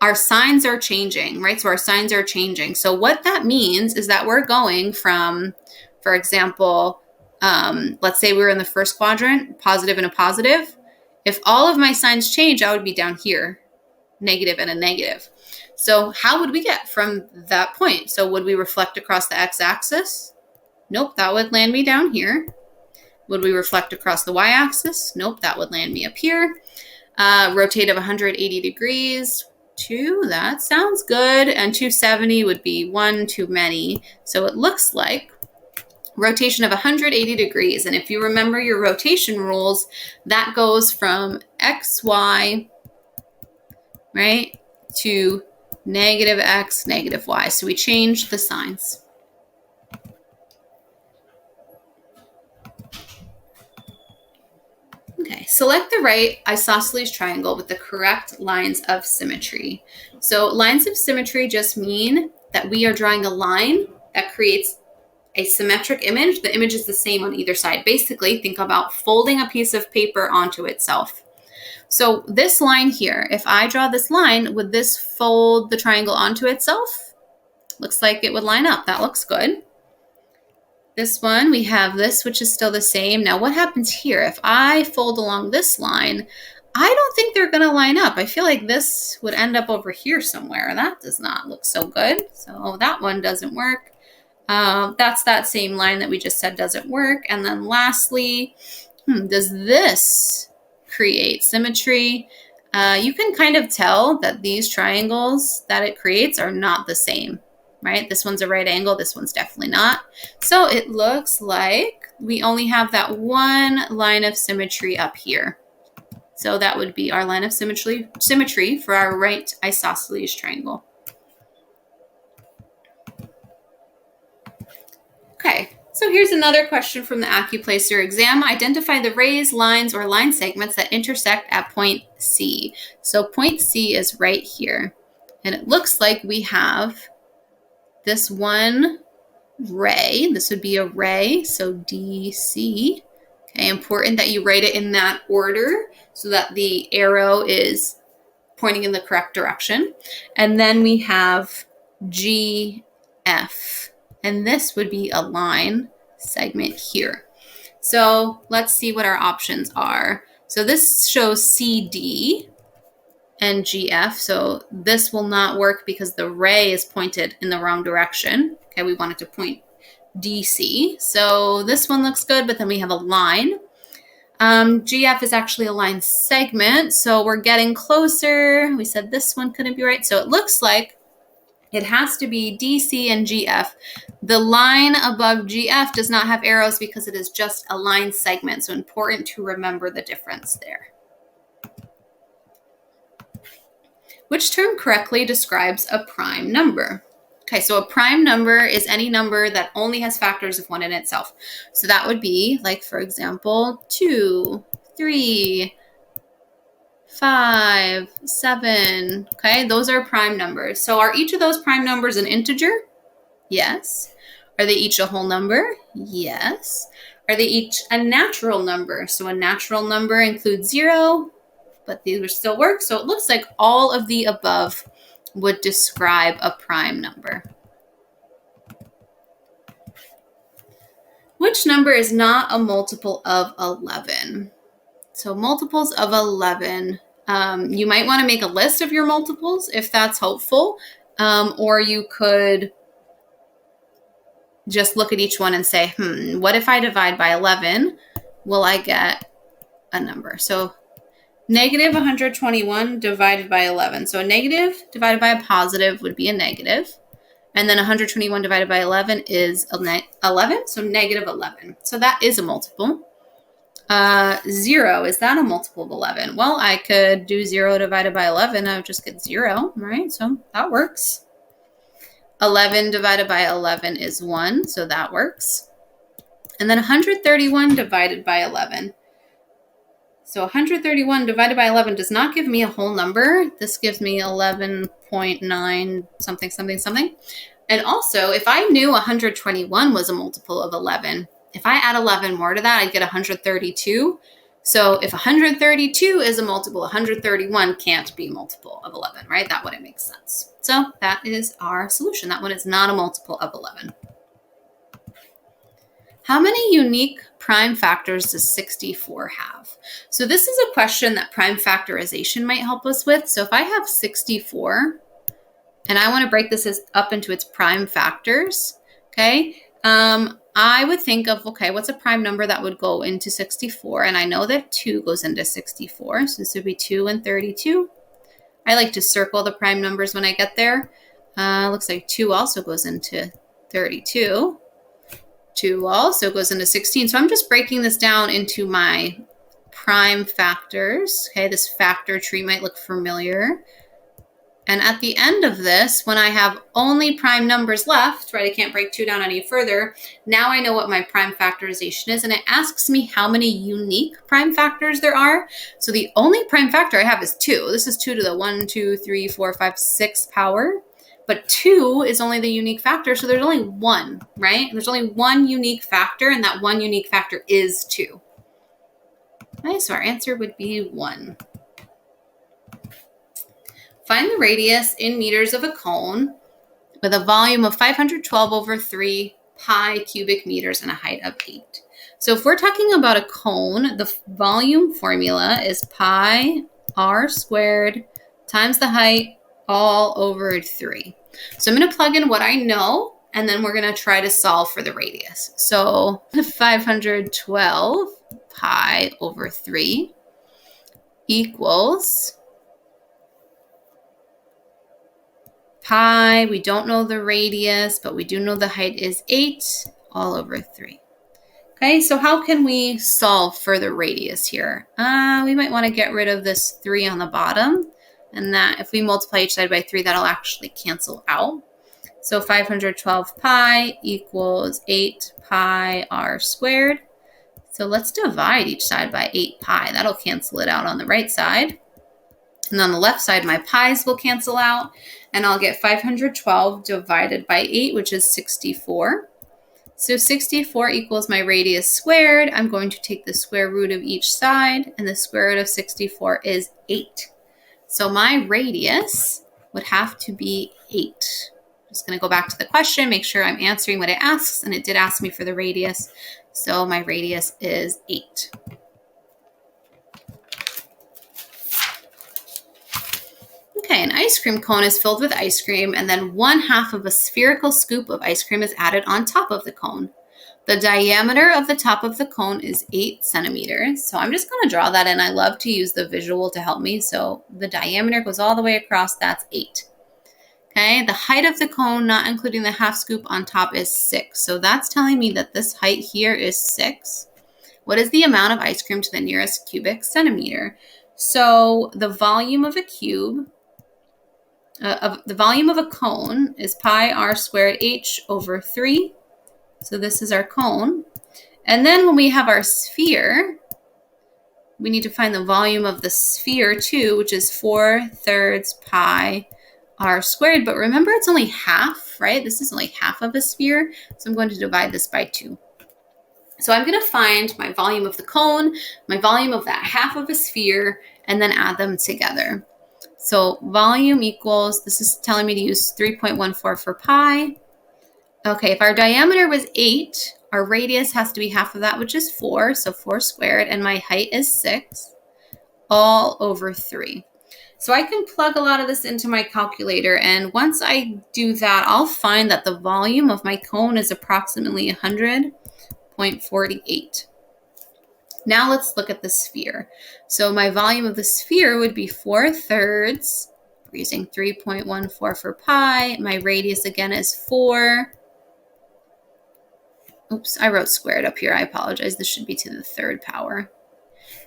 our signs are changing, right? So our signs are changing. So what that means is that we're going from, for example, let's say we were in the first quadrant, positive and a positive. If all of my signs change, I would be down here, negative and a negative. So how would we get from that point? So would we reflect across the x-axis? Nope, that would land me down here. Would we reflect across the y-axis? Nope, that would land me up here. Rotate of 180 degrees, 2, that sounds good. And 270 would be 1 too many. So it looks like rotation of 180 degrees. And if you remember your rotation rules, that goes from xy, right, to -x, -y. So we change the signs. Okay, select the right isosceles triangle with the correct lines of symmetry. So lines of symmetry just mean that we are drawing a line that creates a symmetric image. The image is the same on either side. Basically, think about folding a piece of paper onto itself. So this line here, if I draw this line, would this fold the triangle onto itself? Looks like it would line up. That looks good. This one, we have this, which is still the same. Now, what happens here? If I fold along this line, I don't think they're going to line up. I feel like this would end up over here somewhere. That does not look so good. So that one doesn't work. That's that same line that we just said doesn't work. And then lastly, does this create symmetry? You can kind of tell that these triangles that it creates are not the same. Right? This one's a right angle. This one's definitely not. So it looks like we only have that one line of symmetry up here. So that would be our line of symmetry for our right isosceles triangle. Okay, so here's another question from the Accuplacer exam. Identify the rays, lines, or line segments that intersect at point C. So point C is right here. And it looks like we have this one ray. This would be a ray, so DC. Okay, important that you write it in that order so that the arrow is pointing in the correct direction. And then we have GF, and this would be a line segment here. So let's see what our options are. So this shows CD and GF. So this will not work because the ray is pointed in the wrong direction. Okay, we want it to point DC. So this one looks good, but then we have a line. GF is actually a line segment, so we're getting closer. We said this one couldn't be right. So it looks like it has to be DC and GF. The line above GF does not have arrows because it is just a line segment. So important to remember the difference there. Which term correctly describes a prime number? Okay, so a prime number is any number that only has factors of 1 in itself. So that would be, like, for example, 2, 3, 5, 7. Okay, those are prime numbers. So are each of those prime numbers an integer? Yes. Are they each a whole number? Yes. Are they each a natural number? So a natural number includes 0, but these would still work. So it looks like all of the above would describe a prime number. Which number is not a multiple of 11? So multiples of 11, you might want to make a list of your multiples if that's helpful, or you could just look at each one and say, what if I divide by 11? Will I get a number? So negative 121 divided by 11. So a negative divided by a positive would be a negative. And then 121 divided by 11 is 11, so negative 11. So that is a multiple. 0, is that a multiple of 11? Well, I could do 0 divided by 11. I would just get 0, right? So that works. 11 divided by 11 is 1, so that works. And then 131 divided by 11. So 131 divided by 11 does not give me a whole number. This gives me 11.9 something, something, something. And also, if I knew 121 was a multiple of 11, if I add 11 more to that, I'd get 132. So if 132 is a multiple, 131 can't be a multiple of 11, right? That wouldn't make sense. So that is our solution. That one is not a multiple of 11. How many unique prime factors does 64 have? So this is a question that prime factorization might help us with. So if I have 64 and I want to break this up into its prime factors, okay, I would think of, okay, what's a prime number that would go into 64? And I know that 2 goes into 64. So this would be 2 and 32. I like to circle the prime numbers when I get there. Looks like 2 also goes into 32. 2 also goes into 16. So I'm just breaking this down into my prime factors. Okay, this factor tree might look familiar. And at the end of this, when I have only prime numbers left, right, I can't break 2 down any further. Now I know what my prime factorization is, and it asks me how many unique prime factors there are. So the only prime factor I have is 2. This is 2 to the 1, 2, 3, 4, 5, 6 power. But 2 is only the unique factor, so there's only 1, right? There's only 1 unique factor, and that 1 unique factor is 2. Okay, so our answer would be 1. Find the radius in meters of a cone with a volume of 512 over 3 pi cubic meters and a height of 8. So if we're talking about a cone, the volume formula is pi r squared times the height all over 3. So I'm going to plug in what I know, and then we're going to try to solve for the radius. So 512 pi over 3 equals pi. We don't know the radius, but we do know the height is 8 all over 3. Okay, so how can we solve for the radius here? We might want to get rid of this 3 on the bottom. And that if we multiply each side by 3, that'll actually cancel out. So 512 pi equals 8 pi r squared. So let's divide each side by 8 pi. That'll cancel it out on the right side. And on the left side, my pi's will cancel out. And I'll get 512 divided by 8, which is 64. So 64 equals my radius squared. I'm going to take the square root of each side. And the square root of 64 is 8. So my radius would have to be 8. Just going to go back to the question, make sure I'm answering what it asks, and it did ask me for the radius. So my radius is 8. Okay, an ice cream cone is filled with ice cream, and then 1/2 of a spherical scoop of ice cream is added on top of the cone. The diameter of the top of the cone is 8 centimeters. So I'm just going to draw that in. I love to use the visual to help me. So the diameter goes all the way across. That's 8. Okay, the height of the cone, not including the half scoop on top, is 6. So that's telling me that this height here is 6. What is the amount of ice cream to the nearest cubic centimeter? So the volume of a cube, the volume of a cone is pi r squared h over 3. So this is our cone. And then when we have our sphere, we need to find the volume of the sphere too, which is 4/3 pi r squared. But remember, it's only half, right? This is only half of a sphere. So I'm going to divide this by 2. So I'm going to find my volume of the cone, my volume of that half of a sphere, and then add them together. So volume equals, this is telling me to use 3.14 for pi. Okay, if our diameter was 8, our radius has to be half of that, which is 4, so 4 squared, and my height is 6, all over 3. So I can plug a lot of this into my calculator, and once I do that, I'll find that the volume of my cone is approximately 100.48. Now let's look at the sphere. So my volume of the sphere would be 4/3. We're using 3.14 for pi. My radius again is 4. Oops, I wrote squared up here. I apologize. This should be to the 3rd power.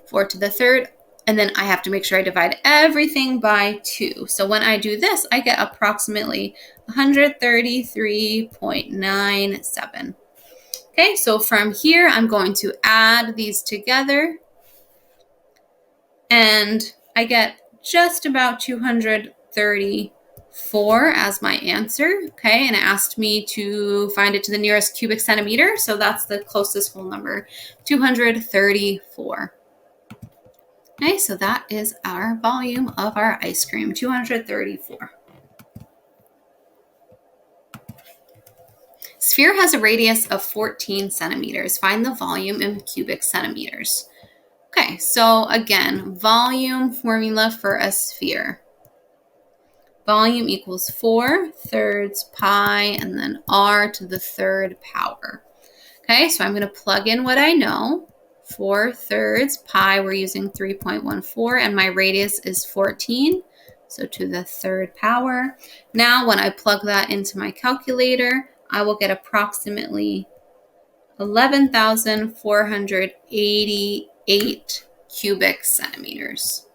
4 to the 3rd. And then I have to make sure I divide everything by 2. So when I do this, I get approximately 133.97. Okay, so from here, I'm going to add these together. And I get just about 234 as my answer, okay? And it asked me to find it to the nearest cubic centimeter, so that's the closest whole number, 234. Okay, so that is our volume of our ice cream, 234. Sphere has a radius of 14 centimeters. Find the volume in cubic centimeters. Okay, so again, volume formula for a sphere. Volume equals 4/3 pi and then r to the 3rd power. Okay, so I'm going to plug in what I know. 4/3 pi, we're using 3.14, and my radius is 14, so to the 3rd power. Now, when I plug that into my calculator, I will get approximately 11,488 cubic centimeters.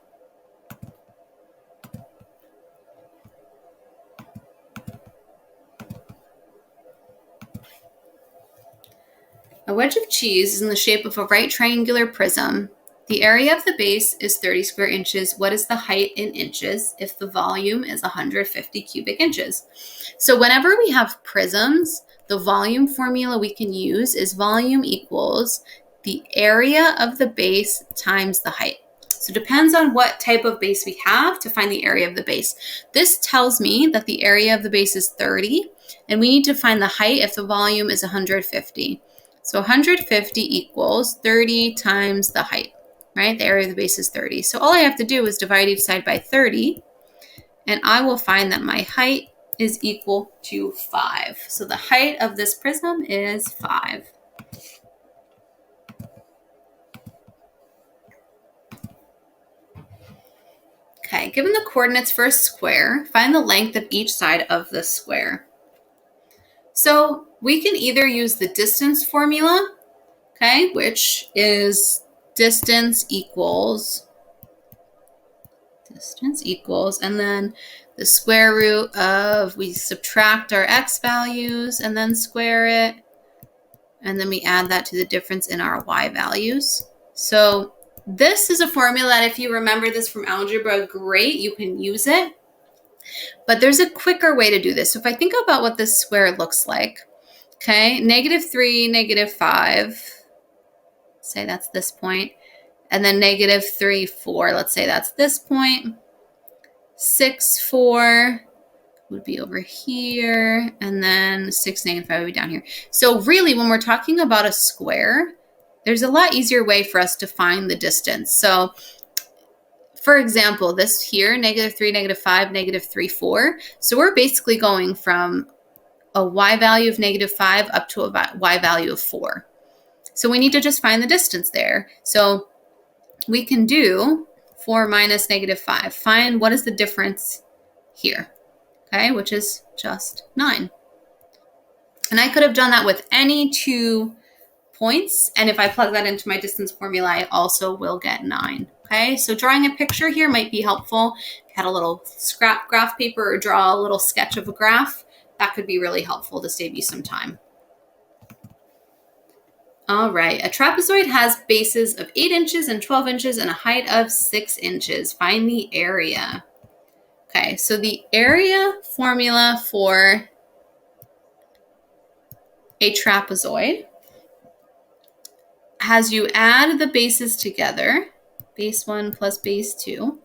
A wedge of cheese is in the shape of a right triangular prism. The area of the base is 30 square inches. What is the height in inches if the volume is 150 cubic inches? So whenever we have prisms, the volume formula we can use is volume equals the area of the base times the height. So it depends on what type of base we have to find the area of the base. This tells me that the area of the base is 30, and we need to find the height if the volume is 150. So 150 equals 30 times the height, right? The area of the base is 30. So all I have to do is divide each side by 30, and I will find that my height is equal to 5. So the height of this prism is 5. Okay, given the coordinates for a square, find the length of each side of the square. So we can either use the distance formula, okay, which is distance equals, and then the square root of, we subtract our x values and then square it, and then we add that to the difference in our y values. So this is a formula that if you remember this from algebra, great, you can use it. But there's a quicker way to do this. So if I think about what this square looks like, okay, -3, -5, say that's this point, and then -3, 4, let's say that's this point, 6, 4, would be over here, and then 6, -5 would be down here. So really, when we're talking about a square, there's a lot easier way for us to find the distance. So for example, this here, -3, -5, -3, 4. So we're basically going from a y value of -5 up to a y value of 4. So we need to just find the distance there. So we can do 4 minus -5. Find what is the difference here, okay, which is just 9. And I could have done that with any 2 points. And if I plug that into my distance formula, I also will get 9. Okay, so drawing a picture here might be helpful. If you had a little scrap graph paper or draw a little sketch of a graph, that could be really helpful to save you some time. All right, a trapezoid has bases of 8 inches and 12 inches and a height of 6 inches. Find the area. Okay, so the area formula for a trapezoid has you add the bases together, base 1 plus base 2,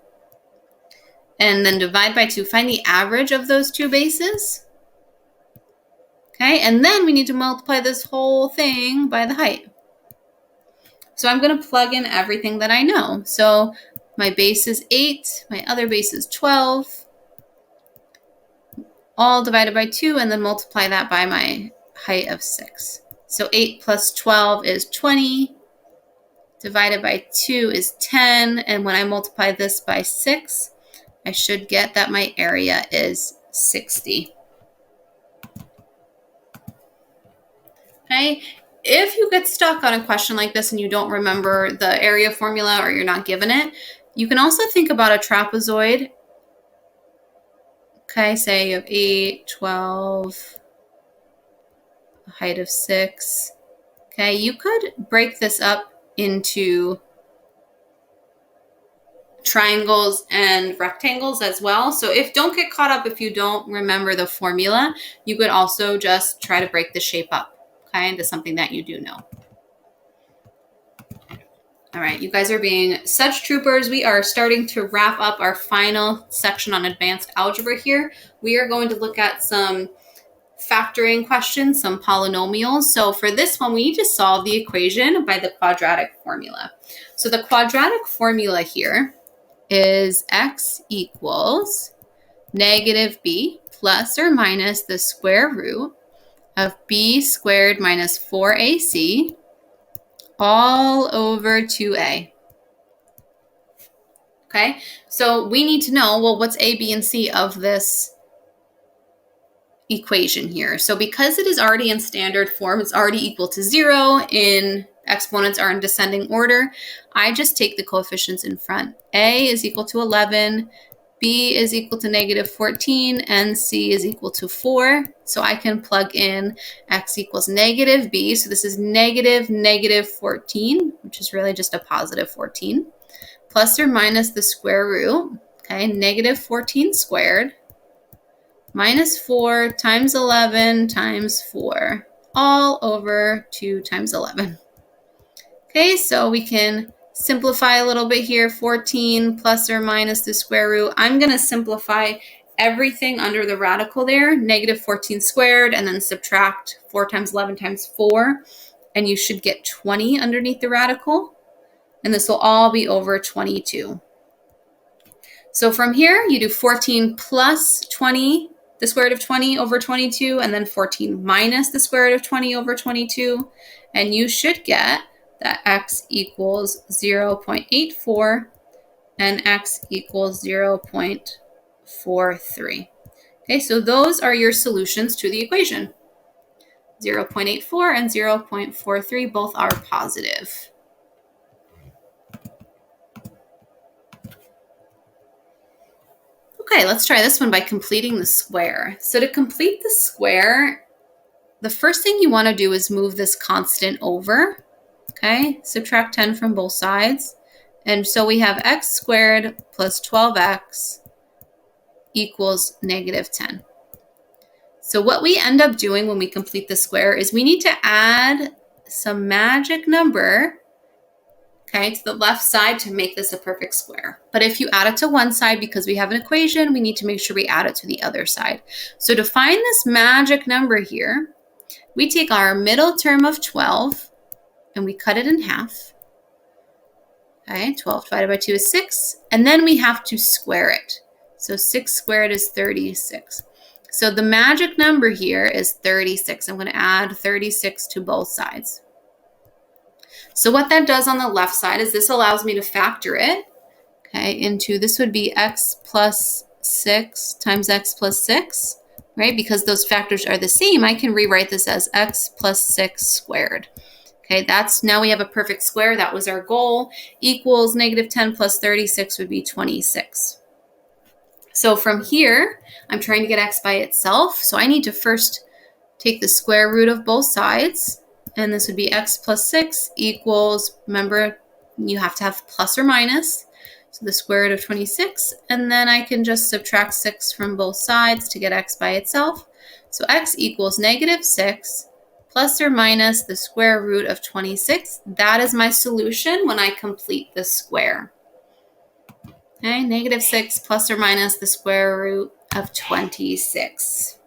and then divide by 2. Find the average of those 2 bases. Okay, and then we need to multiply this whole thing by the height. So I'm going to plug in everything that I know. So my base is 8, my other base is 12, all divided by 2, and then multiply that by my height of 6. So 8 plus 12 is 20, divided by 2 is 10, and when I multiply this by 6, I should get that my area is 60. Okay, if you get stuck on a question like this and you don't remember the area formula or you're not given it, you can also think about a trapezoid. Okay, say you have 8, 12, a height of 6. Okay, you could break this up into triangles and rectangles as well. So don't get caught up if you don't remember the formula. You could also just try to break the shape up, okay, into something that you do know. All right, you guys are being such troopers. We are starting to wrap up our final section on advanced algebra here. We are going to look at some factoring questions, some polynomials. So for this one, we need to solve the equation by the quadratic formula. So the quadratic formula here is x equals -b plus or minus the square root of b squared minus 4ac all over 2a. Okay, so we need to know, well, what's a, b, and c of this equation here? So because it is already in standard form, it's already equal to 0, in exponents are in descending order, I just take the coefficients in front. A is equal to 11, b is equal to -14, and c is equal to 4. So I can plug in x equals -b. So this is -14, which is really just a +14, plus or minus the square root, okay, -14 squared, minus 4 times 11 times 4, all over 2 times 11. Okay, so we can simplify a little bit here. 14 plus or minus the square root. I'm going to simplify everything under the radical there, -14 squared, and then subtract 4 times 11 times 4, and you should get 20 underneath the radical, and this will all be over 22. So from here, you do 14 plus 20, the square root of 20 over 22, and then 14 minus the square root of 20 over 22, and you should get that x equals 0.84 and x equals 0.43. Okay, so those are your solutions to the equation. 0.84 and 0.43, both are positive. Okay, let's try this one by completing the square. So to complete the square, the first thing you want to do is move this constant over. Okay, subtract 10 from both sides. And so we have x squared plus 12x equals -10. So what we end up doing when we complete the square is we need to add some magic number, okay, to the left side to make this a perfect square. But if you add it to one side, because we have an equation, we need to make sure we add it to the other side. So to find this magic number here, we take our middle term of 12 and we cut it in half. Okay, 12 divided by 2 is 6. And then we have to square it. So 6 squared is 36. So the magic number here is 36. I'm going to add 36 to both sides. So what that does on the left side is this allows me to factor it, okay, into, this would be x plus 6 times x plus 6, right? Because those factors are the same, I can rewrite this as x plus 6 squared. Okay, that's, now we have a perfect square. That was our goal. Equals negative 10 plus 36 would be 26. So from here, I'm trying to get x by itself. So I need to first take the square root of both sides. And this would be x plus 6 equals, remember, you have to have plus or minus. So the square root of 26. And then I can just subtract 6 from both sides to get x by itself. So x equals negative 6 plus or minus the square root of 26. That is my solution when I complete the square. Okay, negative 6 plus or minus the square root of 26.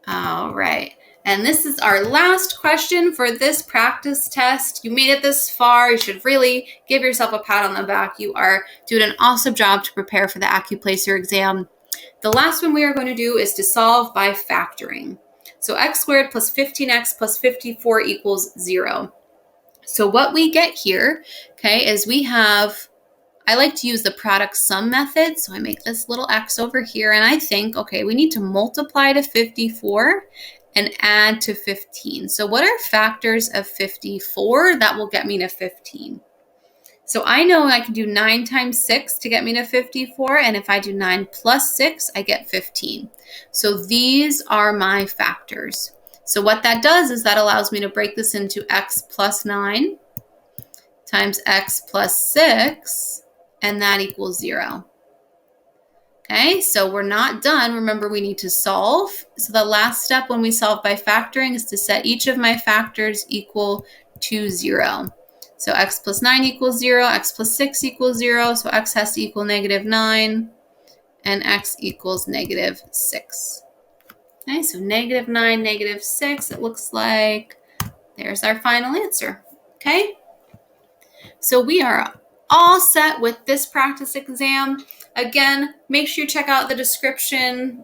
All right. And this is our last question for this practice test. You made it this far. You should really give yourself a pat on the back. You are doing an awesome job to prepare for the Accuplacer exam. The last one we are going to do is to solve by factoring. So x squared plus 15x plus 54 equals 0. So what we get here, okay, is we have, I like to use the product sum method. So I make this little x over here and I think, okay, we need to multiply to 54 and add to 15. So what are factors of 54? That will get me to 15. So I know I can do 9 times 6 to get me to 54. And if I do 9 plus 6, I get 15. So these are my factors. So what that does is that allows me to break this into x plus 9 times x plus 6, and that equals 0. Okay, so we're not done. Remember, we need to solve. So the last step when we solve by factoring is to set each of my factors equal to 0. So x plus 9 equals 0, x plus 6 equals 0, so x has to equal negative 9, and x equals negative 6. Okay, so negative 9, negative 6, it looks like. There's our final answer. Okay, so we are all set with this practice exam. Again, make sure you check out the description